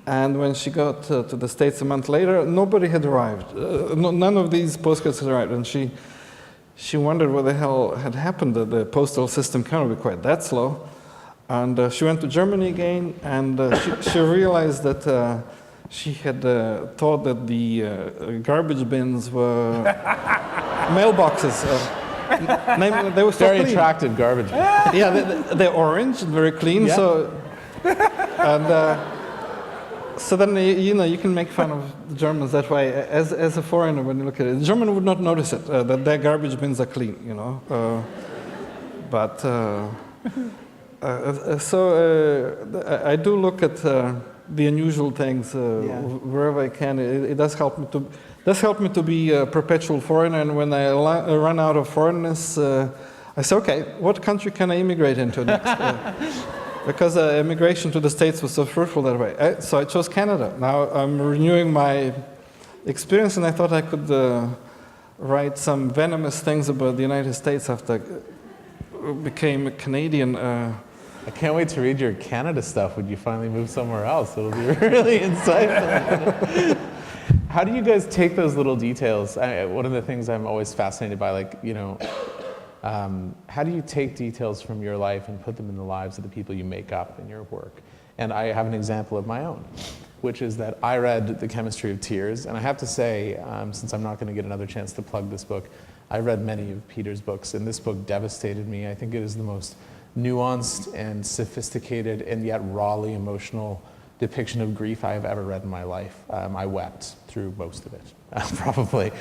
And when she got to the States a month later, nobody had arrived. None of these postcards had arrived. And she wondered what the hell had happened. The postal system cannot be quite that slow. And she went to Germany again, and she realized that she had thought that the garbage bins were mailboxes. They were so Very clean. attractive garbage. Yeah, they're orange and very clean. Yeah. So then you can make fun of the Germans that way. As a foreigner, when you look at it, the German would not notice it that their garbage bins are clean. You know, I do look at the unusual things wherever I can. It does help me to be a perpetual foreigner. And when I run out of foreignness, I say, okay, what country can I immigrate into next? Because immigration to the States was so fruitful that way. So I chose Canada. Now I'm renewing my experience, and I thought I could write some venomous things about the United States after I became a Canadian. I can't wait to read your Canada stuff when you finally move somewhere else. It'll be really insightful. How do you guys take those little details? One of the things I'm always fascinated by, like, you know, how do you take details from your life and put them in the lives of the people you make up in your work? And I have an example of my own, which is that I read The Chemistry of Tears, and I have to say, since I'm not going to get another chance to plug this book, I read many of Peter's books, and this book devastated me. I think it is the most nuanced and sophisticated and yet rawly emotional depiction of grief I have ever read in my life. I wept through most of it, probably.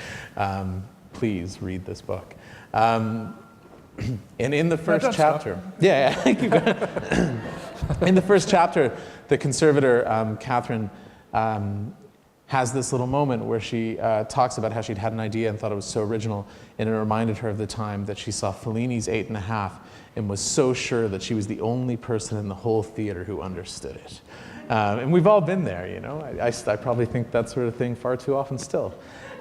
Please read this book. And in the first chapter, in the first chapter, the conservator, Catherine, has this little moment where she talks about how she'd had an idea and thought it was so original, and it reminded her of the time that she saw Fellini's 8.5 and was so sure that she was the only person in the whole theater who understood it. And we've all been there, you know. I probably think that sort of thing far too often still.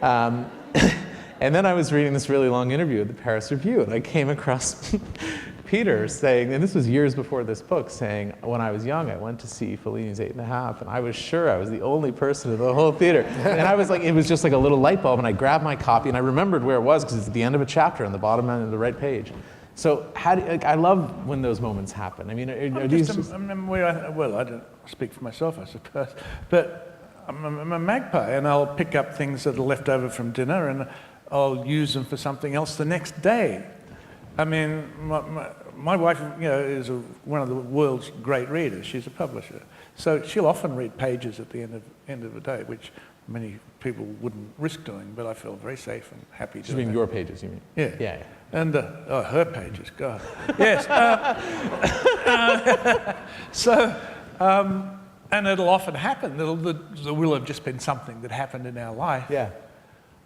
And then I was reading this really long interview at the Paris Review, and I came across Peter saying, and this was years before this book, saying, when I was young, I went to see Fellini's 8.5, and I was sure I was the only person in the whole theater. And I was like, it was just like a little light bulb, and I grabbed my copy, and I remembered where it was, because it's at the end of a chapter on the bottom end of the right page. So I love when those moments happen. I mean, are these just... Well, I don't speak for myself, I suppose, but I'm a magpie, and I'll pick up things that are left over from dinner, and I'll use them for something else the next day. I mean, my wife, you know, is one of the world's great readers. She's a publisher, so she'll often read pages at the end of the day, which many people wouldn't risk doing. But I feel very safe and happy doing. You mean your pages? You mean? Yeah. Yeah. And her pages, God. Yes. And it'll often happen. There will have just been something that happened in our life. Yeah.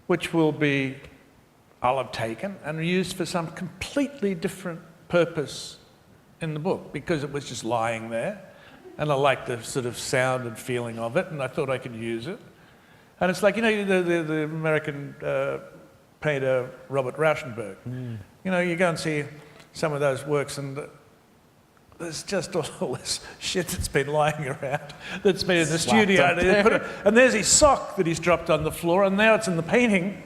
Which will be, I'll have taken and used for some completely different purpose in the book, because it was just lying there, and I liked the sort of sound and feeling of it, and I thought I could use it. And it's like, you know, the American painter Robert Rauschenberg. You know, you go and see some of those works, and there's just all this shit that's been lying around, that's been in the studio. And there's his sock that he's dropped on the floor, and now it's in the painting.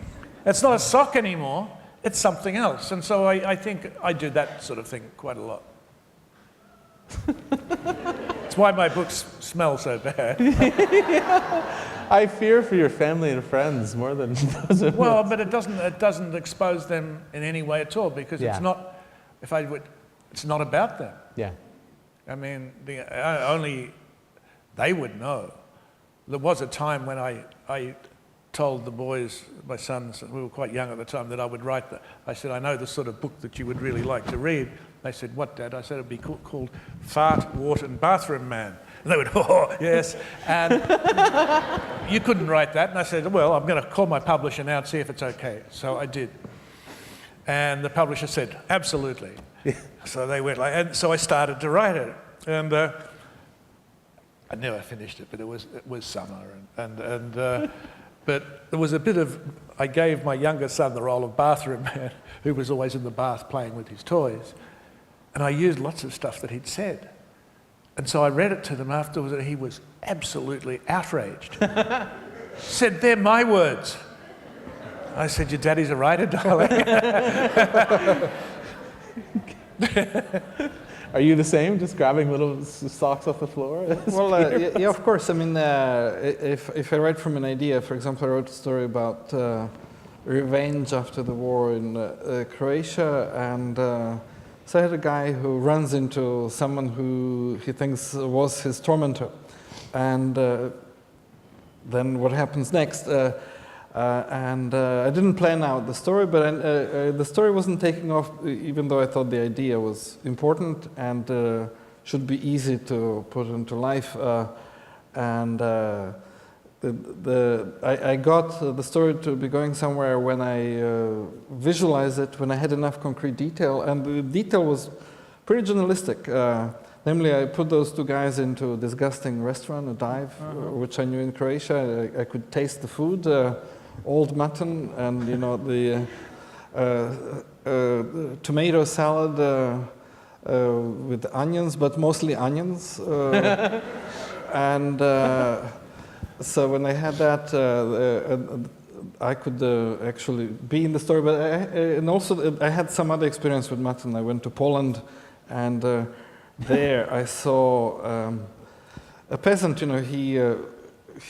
It's not a sock anymore. it's something else. And so I think I do that sort of thing quite a lot. It's why my books smell so bad. I fear for your family and friends more than those of Well, us. but it doesn't expose them in any way at all, because Yeah. it's not, it's not about them. Yeah. I mean, only they would know. There was a time when I told the boys, my sons, we were quite young at the time, that I would write I said, I know the sort of book that you would really like to read. They said, what, Dad? I said, it'd be called Fart, Water and Bathroom Man. And they would, oh, yes. And you couldn't write that. And I said, well, I'm going to call my publisher now and see if it's okay. So I did. And the publisher said, absolutely. So they went and so I started to write it. And I never finished it, but it was summer. But there was a bit of, I gave my younger son the role of bathroom man, who was always in the bath playing with his toys. And I used lots of stuff that he'd said. And so I read it to them afterwards, and he was absolutely outraged. Said, they're my words. I said, your daddy's a writer, darling. Are you the same, just grabbing little socks off the floor? Well, yeah, of course. I mean, if I write from an idea, for example, I wrote a story about revenge after the war in Croatia, and so I had a guy who runs into someone who he thinks was his tormentor, and then what happens next? I didn't plan out the story, but the story wasn't taking off, even though I thought the idea was important and should be easy to put into life. I got the story to be going somewhere when I visualized it, when I had enough concrete detail, and the detail was pretty journalistic. Namely, I put those two guys into a disgusting restaurant, a dive, which I knew in Croatia. I could taste the food. Old mutton and the tomato salad with onions, but mostly onions. So when I had that, I could actually be in the story. But and also I had some other experience with mutton. I went to Poland, and there I saw a peasant.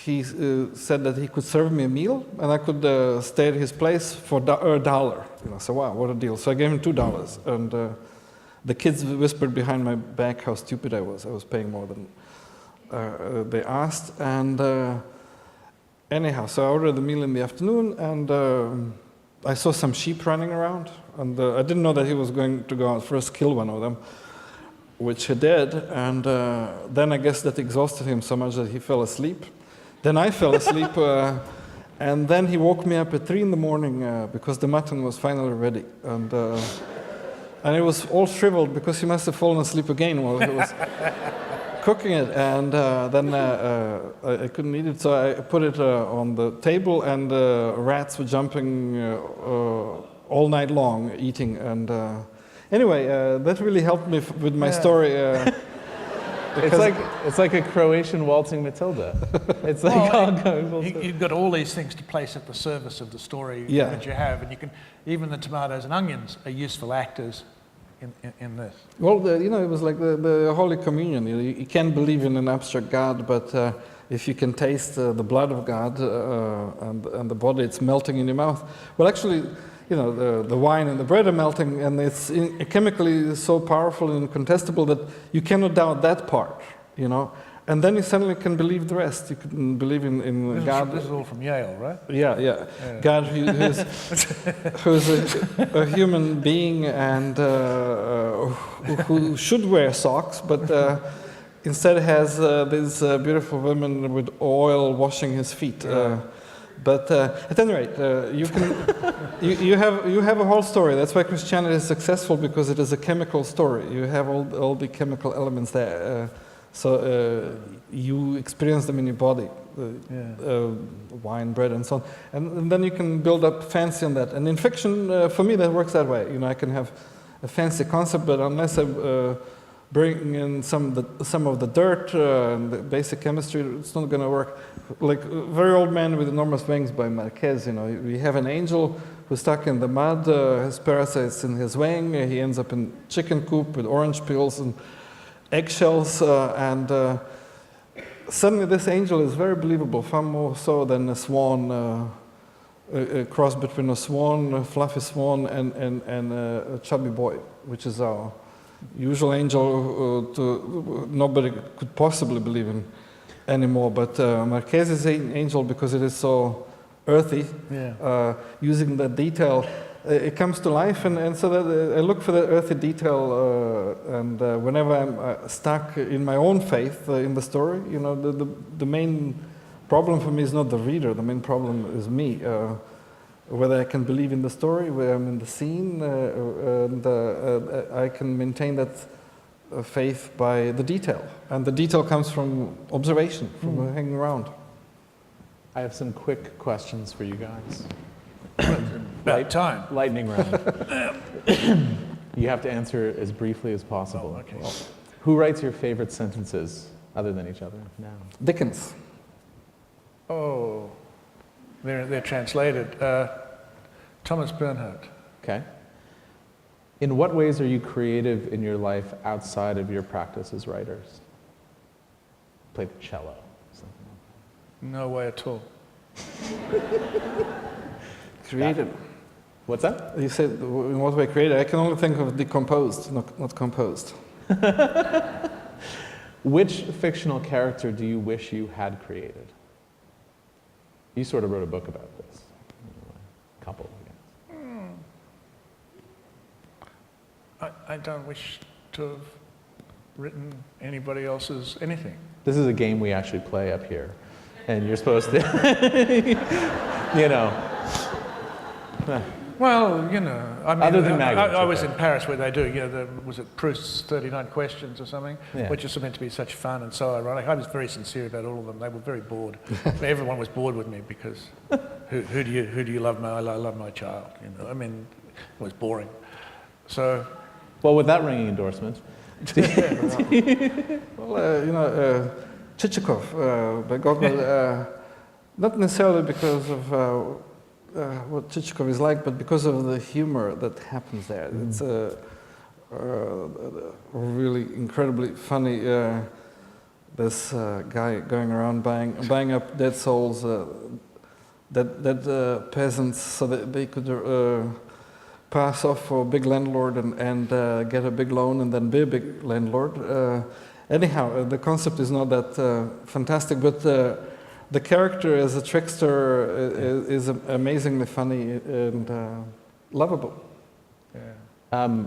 He said that he could serve me a meal, and I could stay at his place for $1. So wow, what a deal! So I gave him $2, and the kids whispered behind my back how stupid I was. I was paying more than they asked, and anyhow, so I ordered the meal in the afternoon, and I saw some sheep running around, and I didn't know that he was going to go out first kill one of them, which he did, and then I guess that exhausted him so much that he fell asleep. Then I fell asleep, and then he woke me up at 3 in the morning because the mutton was finally ready. And it was all shriveled because he must have fallen asleep again while he was cooking it. And then I couldn't eat it, so I put it on the table, and rats were jumping all night long eating. And anyway, that really helped me with my story. It's like a Croatian waltzing Matilda. It's like you've got all these things to place at the service of the story that you have, and you can even the tomatoes and onions are useful actors in this. Well, it was like the Holy Communion. You can't believe in an abstract God, but if you can taste the blood of God and the body, it's melting in your mouth. Well, actually, the wine and the bread are melting, and it's chemically so powerful and incontestable that you cannot doubt that part, And then you suddenly can believe the rest. You can believe in God. This is all from Yale, right? Yeah. God who's a human being and who should wear socks, but instead has these beautiful women with oil washing his feet. But at any rate, you have a whole story. That's why Christianity is successful, because it is a chemical story. You have all the chemical elements there. So you experience them in your body, wine, bread, and so on. And then you can build up fancy on that. And in fiction, for me, that works that way. I can have a fancy concept, but unless I bring in some of the dirt and the basic chemistry, it's not going to work. Like Very Old Man with Enormous Wings by Marquez, we have an angel who's stuck in the mud, his parasites in his wing, he ends up in chicken coop with orange peels and eggshells, and suddenly this angel is very believable, far more so than a swan, a cross between a swan, a fluffy swan, and a chubby boy, which is our usual angel nobody could possibly believe in anymore. But Marchese's angel, because it is so earthy, using the detail, it comes to life, and so that I look for the earthy detail, and whenever I'm stuck in my own faith in the story, you know, the main problem for me is not the reader, the main problem is me. Whether I can believe in the story, where I'm in the scene, and I can maintain that faith by the detail. And the detail comes from observation, from hanging around. I have some quick questions for you guys. About time. Lightning round. You have to answer as briefly as possible. Oh, okay. Who writes your favorite sentences other than each other now? Dickens. Oh, they're translated. Thomas Bernhardt. Okay. In what ways are you creative in your life outside of your practice as writers? Play the cello. Something No way at all. Creative. What's that? You said, in what way creative? I can only think of decomposed, not composed. Which fictional character do you wish you had created? You sort of wrote a book about this. A couple, I guess. I don't wish to have written anybody else's anything. This is a game we actually play up here. And you're supposed to, you know. Well, you know, I mean, Other than I was okay. in Paris where they do, you know, was it Proust's 39 Questions or something, Yeah. which is meant to be such fun and so ironic. I was very sincere about all of them. They were very bored. Everyone was bored with me because who do you love? I love my child. You know, I mean, it was boring. So, Well, with that ringing endorsement, Well, you know, Chichikov by Gogol, not necessarily because of what Chichikov is like, but because of the humor that happens there. It's really incredibly funny. This guy going around buying up dead souls, dead peasants, so that they could pass off for a big landlord and get a big loan and then be a big landlord. Anyhow, the concept is not that fantastic, but the character as a trickster is amazingly funny and lovable. yeah.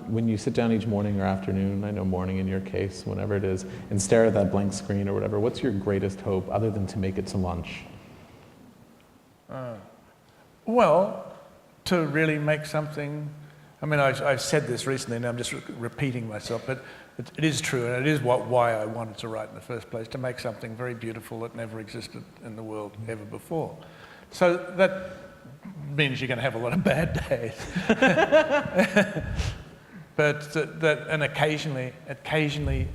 when you sit down each morning or afternoon, I know morning in your case, whenever it is, and stare at that blank screen or whatever, what's your greatest hope other than to make it to lunch? Well, to really make something, I mean, I've said this recently and I'm just repeating myself, but it is true, and it is why I wanted to write in the first place, to make something very beautiful that never existed in the world ever before. So that means you're going to have a lot of bad days. But and occasionally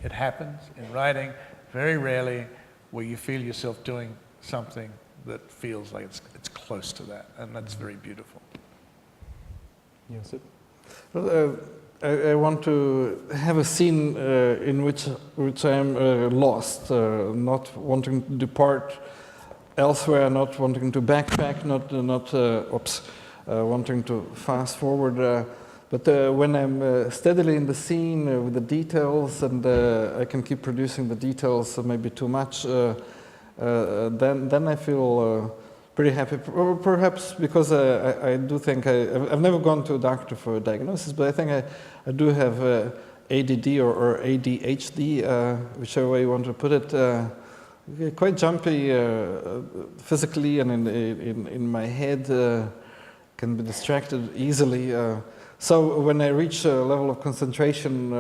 it happens in writing, very rarely, where you feel yourself doing something that feels like it's close to that, and that's very beautiful. Josip? Well, I want to have a scene in which I am lost, not wanting to depart elsewhere, not wanting to backtrack, wanting to fast forward. But when I'm steadily in the scene with the details, and I can keep producing the details, maybe too much, then I feel pretty happy. Perhaps because I do think I've never gone to a doctor for a diagnosis, but I think I do have ADD or ADHD, whichever way you want to put it. Quite jumpy physically, and in my head, can be distracted easily. So when I reach a level of concentration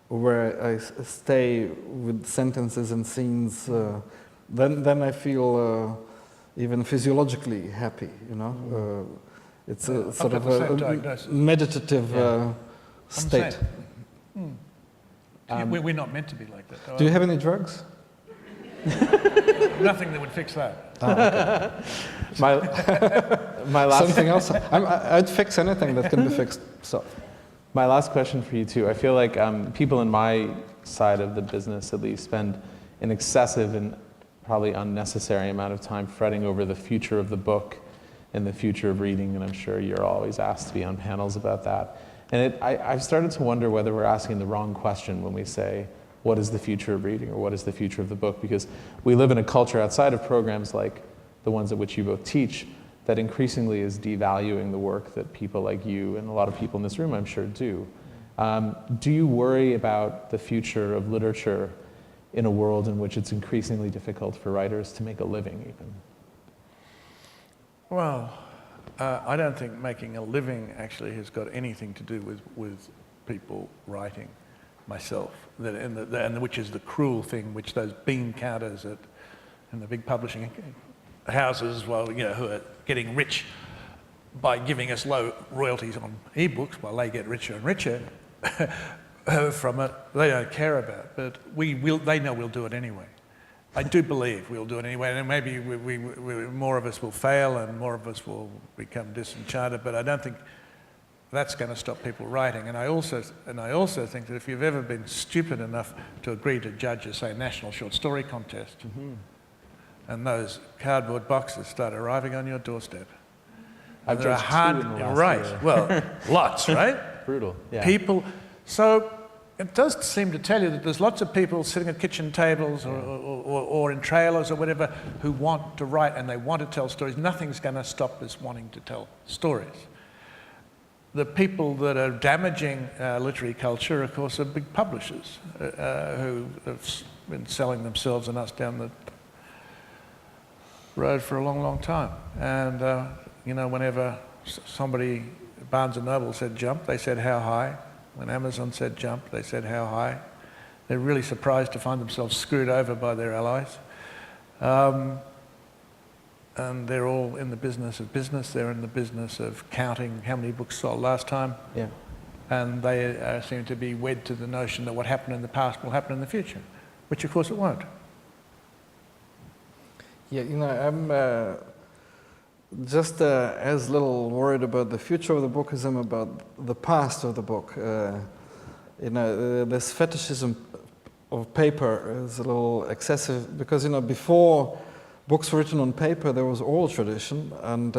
where I stay with sentences and scenes, then I feel even physiologically happy, you know. It's a sort of a meditative state. We're not meant to be like that. Do you have any drugs? Nothing that would fix that. My, my last Something else. I'd fix anything that can be fixed. So, My last question for you too. I feel like people in my side of the business at least spend an excessive and probably unnecessary amount of time fretting over the future of the book and the future of reading, and I'm sure you're always asked to be on panels about that. And I've started to wonder whether we're asking the wrong question when we say, what is the future of reading, or what is the future of the book? Because we live in a culture outside of programs like the ones at which you both teach that increasingly is devaluing the work that people like you and a lot of people in this room, I'm sure, do. Do you worry about the future of literature in a world in which it's increasingly difficult for writers to make a living even? Well, I don't think making a living actually has got anything to do with people writing, myself, and which is the cruel thing, which those bean counters in the big publishing houses, well, you know, who are getting rich by giving us low royalties on ebooks while they get richer and richer from it, they don't care about. But they know we'll do it anyway. I do believe we'll do it anyway, and maybe more of us will fail and more of us will become disenchanted, but I don't think that's going to stop people writing. And I also think that if you've ever been stupid enough to agree to judge a, say, national short story contest, and those cardboard boxes start arriving on your doorstep, I've there are judged 2 in the last year. well, lots, right? Brutal, yeah. People, so it does seem to tell you that there's lots of people sitting at kitchen tables or in trailers or whatever who want to write and they want to tell stories. Nothing's going to stop us wanting to tell stories. The people that are damaging literary culture, of course, are big publishers who have been selling themselves and us down the road for a long, long time. And, you know, whenever somebody, Barnes & Noble said jump, they said how high. When Amazon said jump, they said how high. They're really surprised to find themselves screwed over by their allies. And they're all in the business of business. They're in the business of counting how many books sold last time. Yeah. And they seem to be wed to the notion that what happened in the past will happen in the future, which of course it won't. yeah, you know, I'm just as little worried about the future of the book as I'm about the past of the book. You know, this fetishism of paper is a little excessive because, you know, before books were written on paper, there was oral tradition, and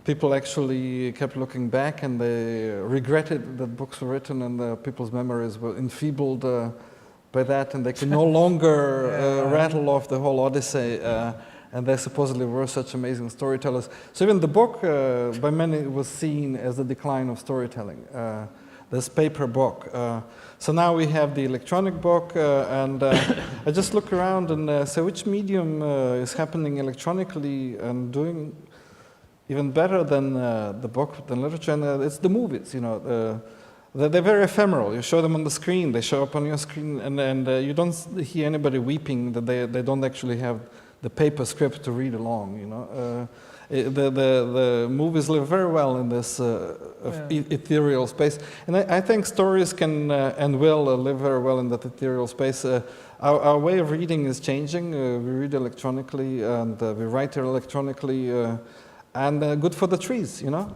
people actually kept looking back and they regretted that books were written, and people's memories were enfeebled by that, and they could no longer rattle off the whole Odyssey. And they supposedly were such amazing storytellers. So even the book, by many, was seen as the decline of storytelling, this paper book. So now we have the electronic book, and I just look around and say, which medium is happening electronically and doing even better than the book, than literature? And it's the movies, you know. They're very ephemeral. You show them on the screen, they show up on your screen, and you don't hear anybody weeping that they don't actually have the paper script to read along, you know. The movies live very well in this ethereal space. And I think stories can and will live very well in that ethereal space. Our way of reading is changing. We read electronically and we write electronically, and good for the trees, you know.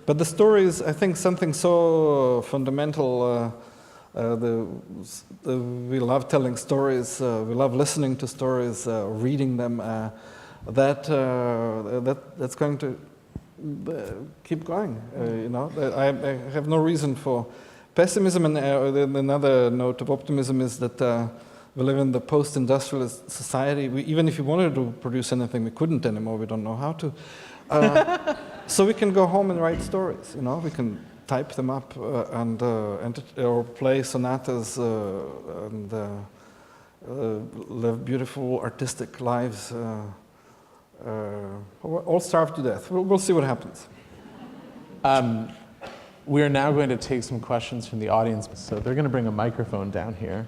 But the stories, I think something so fundamental. We love telling stories, we love listening to stories, reading them, that's going to keep going, you know. I have no reason for pessimism, and another note of optimism is that we live in the post-industrialist society. Even if we wanted to produce anything, we couldn't anymore, we don't know how to. So we can go home and write stories, you know, we can type them up or play sonatas and live beautiful artistic lives, all starved to death. We'll see what happens. We are now going to take some questions from the audience. So they're going to bring a microphone down here.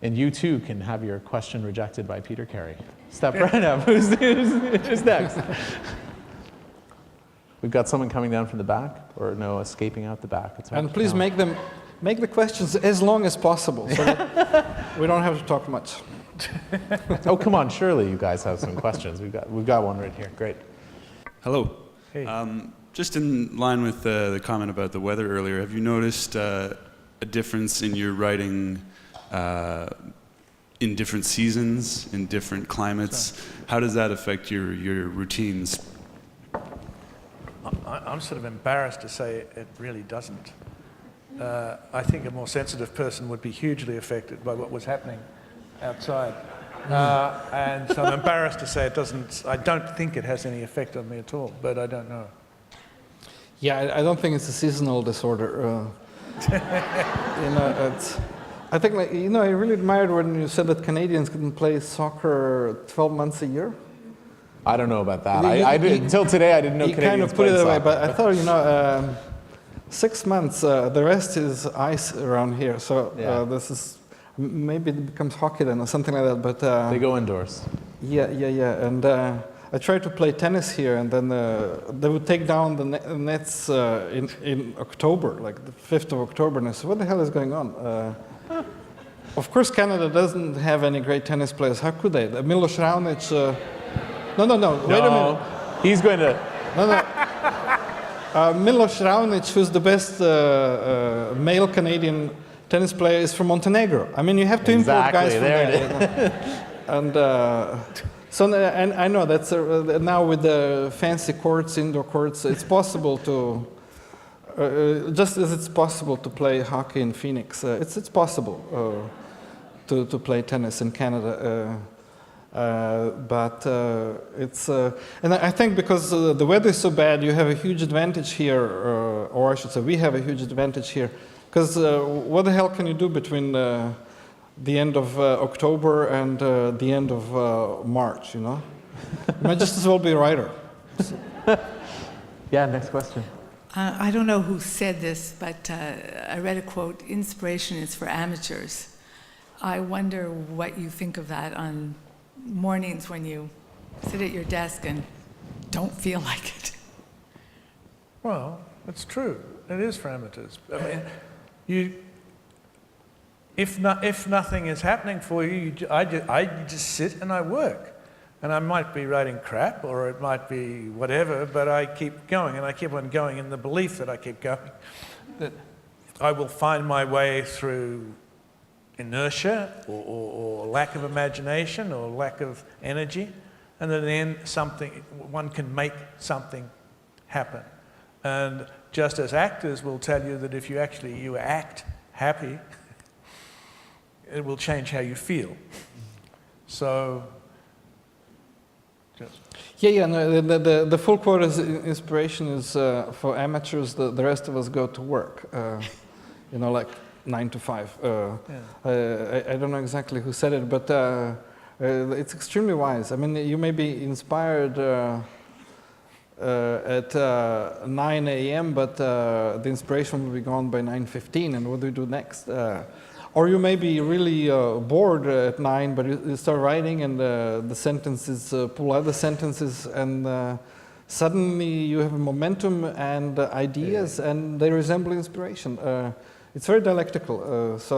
And you too can have your question rejected by Peter Carey. Step right up. Who's next? We've got someone coming down from the back, or no, escaping out the back. And please make them make the questions as long as possible so that we don't have to talk much. Oh, come on, surely you guys have some questions. We've got one right here. Great. Hello. Hey. Just in line with the comment about the weather earlier, have you noticed a difference in your writing in different seasons, in different climates? How does that affect your routines? I'm sort of embarrassed to say it really doesn't. I think a more sensitive person would be hugely affected by what was happening outside. And so I'm embarrassed to say it doesn't. I don't think it has any effect on me at all, but I don't know. Yeah, I don't think it's a seasonal disorder. I think, like, I really admired when you said that Canadians couldn't play soccer 12 months a year. I don't know about that. Until today, I didn't know you Canadians kind of put it that way, soccer. but I thought, 6 months, the rest is ice around here. So Yeah. this is, maybe it becomes hockey then or something like that. But They go indoors. yeah. And I tried to play tennis here, and then they would take down the nets in October, like the 5th of October. And I said, what the hell is going on? Of course, Canada doesn't have any great tennis players. How could they? Miloš Raonic. No. Wait a minute. He's going to. Miloš Raonic, who's the best male Canadian tennis player, is from Montenegro. I mean, you have to import guys from there there. it And and I know that's now with the fancy courts, indoor courts, it's possible to, just as it's possible to play hockey in Phoenix, it's possible to play tennis in Canada. But it's, and I think because the weather is so bad, you have a huge advantage here, or I should say, we have a huge advantage here. Because what the hell can you do between the end of October and the end of March, You might just as well be a writer. Yeah, next question. I don't know who said this, but I read a quote, inspiration is for amateurs. I wonder what you think of that on mornings when you sit at your desk and don't feel like it. Well, it's true. It is for amateurs. I mean, if nothing is happening for you, I just sit and I work. And I might be writing crap, or it might be whatever, but I keep going, and I keep on going in the belief that I keep going, that I will find my way through inertia, or lack of imagination, or lack of energy, and then one can make something happen. And just as actors will tell you that if you act happy, it will change how you feel. So, Yeah. No, the full quote is inspiration is for amateurs. The rest of us go to work. Like 9 to 5. I don't know exactly who said it, but it's extremely wise. I mean, you may be inspired at 9 a.m., but the inspiration will be gone by 9:15, and what do we do next? Or you may be really bored at 9, but you start writing, and the sentences pull other sentences, and suddenly you have a momentum and ideas, and they resemble inspiration. It's very dialectical. So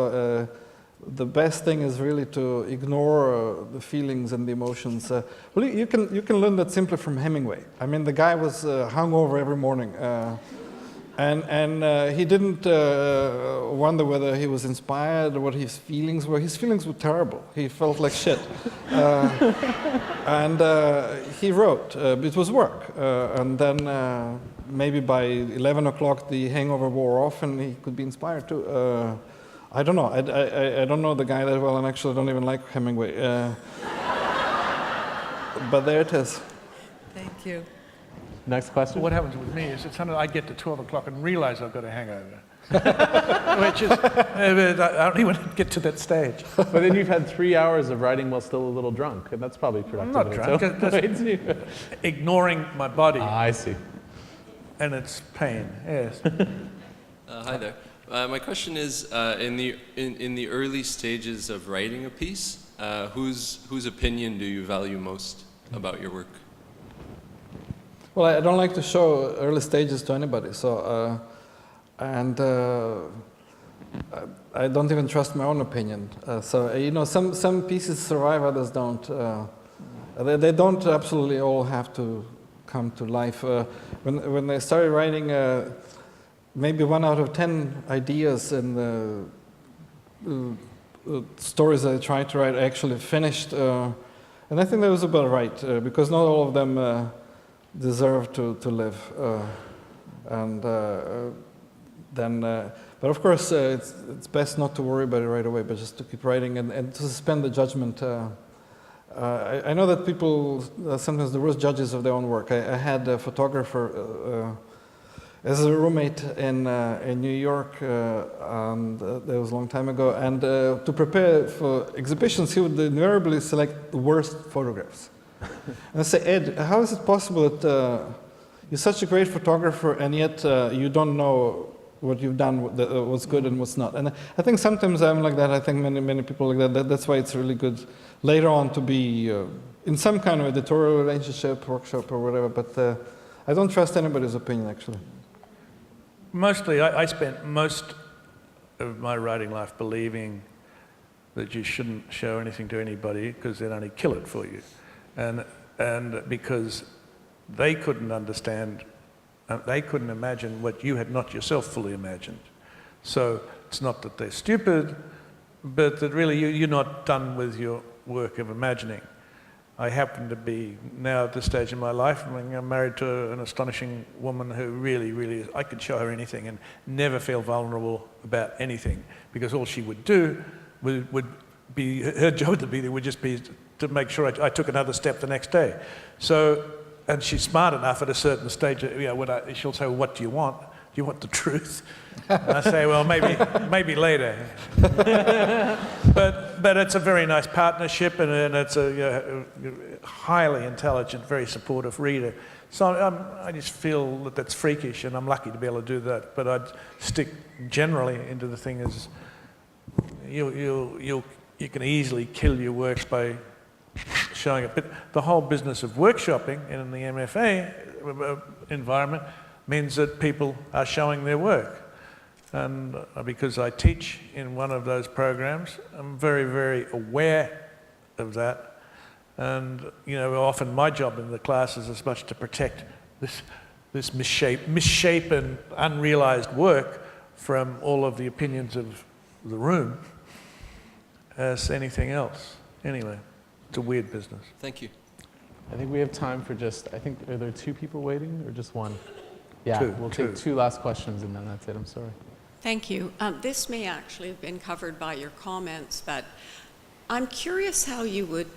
the best thing is really to ignore the feelings and the emotions. Well, you can learn that simply from Hemingway. I mean, the guy was hungover every morning. And he didn't wonder whether he was inspired or what his feelings were. His feelings were terrible. He felt like shit. And he wrote. It was work. And then maybe by 11 o'clock the hangover wore off and he could be inspired too. I don't know. I don't know the guy that well, and actually don't even like Hemingway. But there it is. Thank you. Next question. what happens with me is I get to 12 o'clock and realize I've got a hangover. Which is, I don't even get to that stage. But then you've had 3 hours of writing while still a little drunk, and that's probably productive. I'm not drunk, just ignoring my body I see. and its pain, yes. Hi there. My question is, in the early stages of writing a piece, whose opinion do you value most about your work? Well, I don't like to show early stages to anybody. So, I don't even trust my own opinion. Some pieces survive, others don't. They don't absolutely all have to come to life. When I started writing, maybe 1 out of 10 ideas in the stories I tried to write actually finished. And I think that was about right, because not all of them deserve to live. But of course, it's best not to worry about it right away, but just to keep writing and to suspend the judgment. I know that people are sometimes the worst judges of their own work. I had a photographer as a roommate in New York, and that was a long time ago. And to prepare for exhibitions, he would invariably select the worst photographs. And I say, Ed, how is it possible that you're such a great photographer and yet you don't know what you've done, what's good and what's not? And I think sometimes I'm like that. I think many people are like that. That's why it's really good later on to be in some kind of editorial relationship, workshop or whatever. But I don't trust anybody's opinion, actually. Mostly, I spent most of my writing life believing that you shouldn't show anything to anybody because they'd only kill it for you. And because they couldn't understand, they couldn't imagine what you had not yourself fully imagined. So it's not that they're stupid, but that really you're not done with your work of imagining. I happen to be now at this stage in my life, I'm married to an astonishing woman who really, really, I could show her anything and never feel vulnerable about anything, because all she would do would be, her job would just be to make sure I took another step the next day. So, and she's smart enough at a certain stage, she'll say, well, what do you want? Do you want the truth? And I say, well, maybe later. But it's a very nice partnership, and it's a highly intelligent, very supportive reader. So I just feel that that's freakish, and I'm lucky to be able to do that. But I'd stick generally into the thing as you can easily kill your work by showing it. But the whole business of workshopping in the MFA environment means that people are showing their work. And because I teach in one of those programs, I'm very, very aware of that. And often my job in the class is as much to protect this misshapen, unrealized work from all of the opinions of the room as anything else. Anyway, it's a weird business. Thank you. I think we have time for are there 2 people waiting or just one? Yeah, we'll two. take 2 last questions and then that's it. I'm sorry. Thank you. This may actually have been covered by your comments, but I'm curious how you would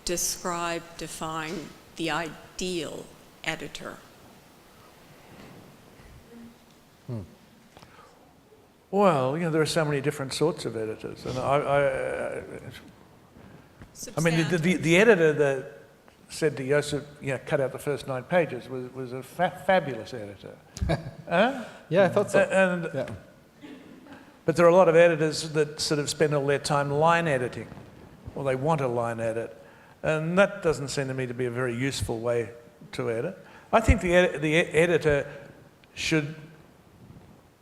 define the ideal editor. Well, there are so many different sorts of editors, and I mean, the editor that said to Josip, cut out the first 9 pages was a fabulous editor. Yeah, I thought so. Yeah. But there are a lot of editors that sort of spend all their time line editing, or they want a line edit, and that doesn't seem to me to be a very useful way to edit. I think the editor should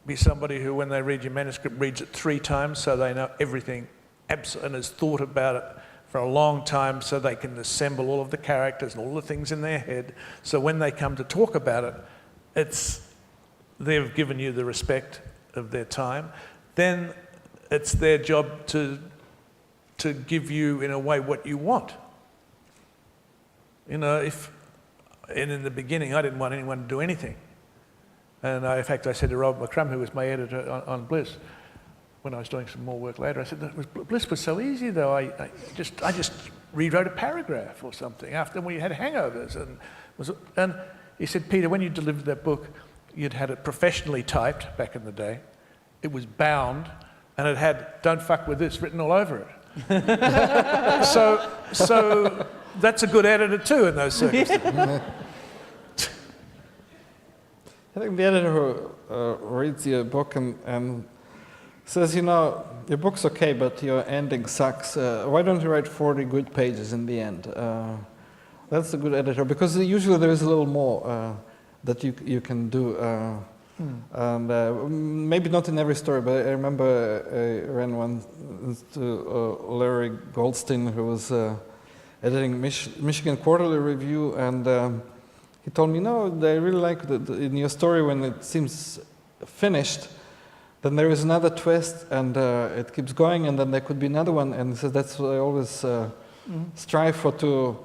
be somebody who, when they read your manuscript, reads it 3 times so they know everything and has thought about it for a long time, so they can assemble all of the characters and all the things in their head. So when they come to talk about it, they've given you the respect of their time. Then it's their job to give you, in a way, what you want. And in the beginning, I didn't want anyone to do anything. And in fact, I said to Rob McCrum, who was my editor on Bliss, when I was doing some more work later, I said, Bliss was so easy, though. I just rewrote a paragraph or something after we had hangovers. And he said, Peter, when you delivered that book, you'd had it professionally typed back in the day. It was bound, and it had "Don't fuck with this" written all over it. So that's a good editor too in those circumstances. I think the editor who reads your book and says, your book's okay, but your ending sucks. Why don't you write 40 good pages in the end? That's a good editor, because usually there is a little more that you can do. And maybe not in every story, but I remember I ran one to Larry Goldstein, who was editing Michigan Quarterly Review, and he told me, no, I really like in your story when it seems finished, then there is another twist, and it keeps going, and then there could be another one, and he says that's what I always strive for, to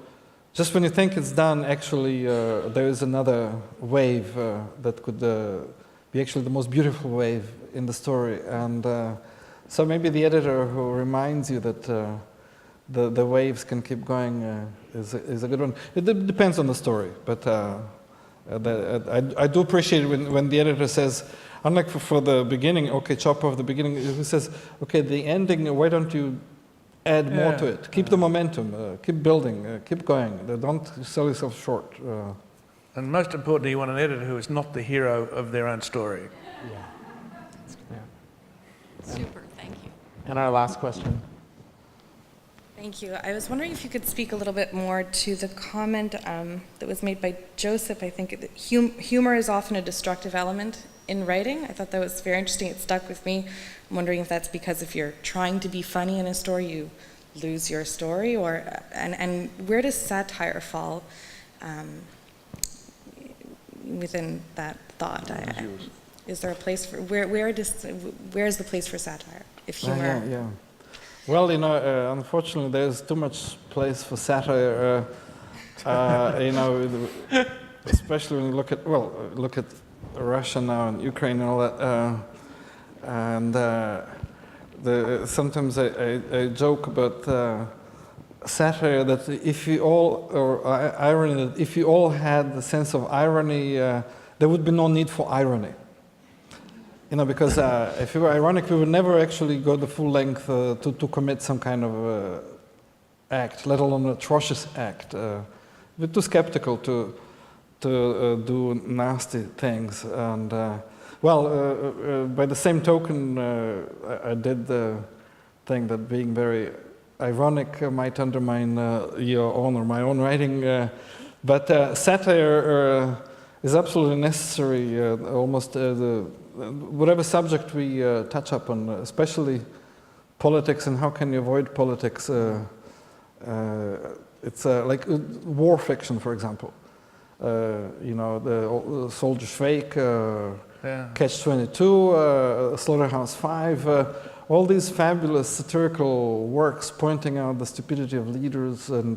just when you think it's done, actually there is another wave that could be actually the most beautiful wave in the story. And so maybe the editor who reminds you that the waves can keep going is a good one. It depends on the story, but I do appreciate it when the editor says, unlike for the beginning, okay, chop off the beginning, who says, okay, the ending, why don't you add more to it? Keep the momentum, keep building, keep going. Don't sell yourself short. And most importantly, you want an editor who is not the hero of their own story. Super, thank you. And our last question. Thank you. I was wondering if you could speak a little bit more to the comment that was made by Josip. I think that humor is often a destructive element in writing. I thought that was very interesting. It stuck with me. I'm wondering if that's because if you're trying to be funny in a story, you lose your story, or and where does satire fall within that thought? Is there a place for where is the place for satire? If humor. Yeah. Well, unfortunately, there's too much place for satire. Especially when you look at Russia now and Ukraine and all that. Sometimes I joke about satire that if you all, or irony, that if you all had the sense of irony, there would be no need for irony. Because if we were ironic, we would never actually go the full length to commit some kind of act, let alone an atrocious act. We're too skeptical to do nasty things. And by the same token, I did the thing that being very ironic might undermine your own or my own writing. But satire is absolutely necessary. Almost whatever subject we touch upon, especially politics and how can you avoid politics. It's like war fiction, for example. The Soldier's Fake, Catch-22, Slaughterhouse-5, all these fabulous satirical works pointing out the stupidity of leaders and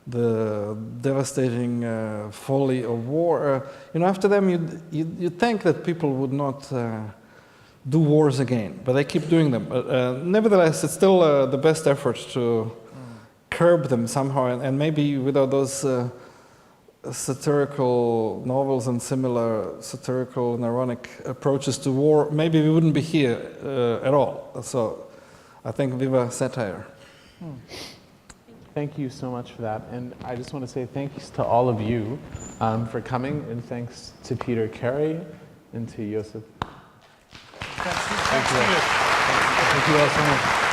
the devastating folly of war. After them, you'd think that people would not do wars again, but they keep doing them. Nevertheless, it's still the best effort to curb them somehow, and maybe without those satirical novels and similar satirical and ironic approaches to war, maybe we wouldn't be here at all. So I think viva satire. Thank you so much for that. And I just want to say thanks to all of you for coming, and thanks to Peter Carey and to Josip. Thank you. Thank you all so much.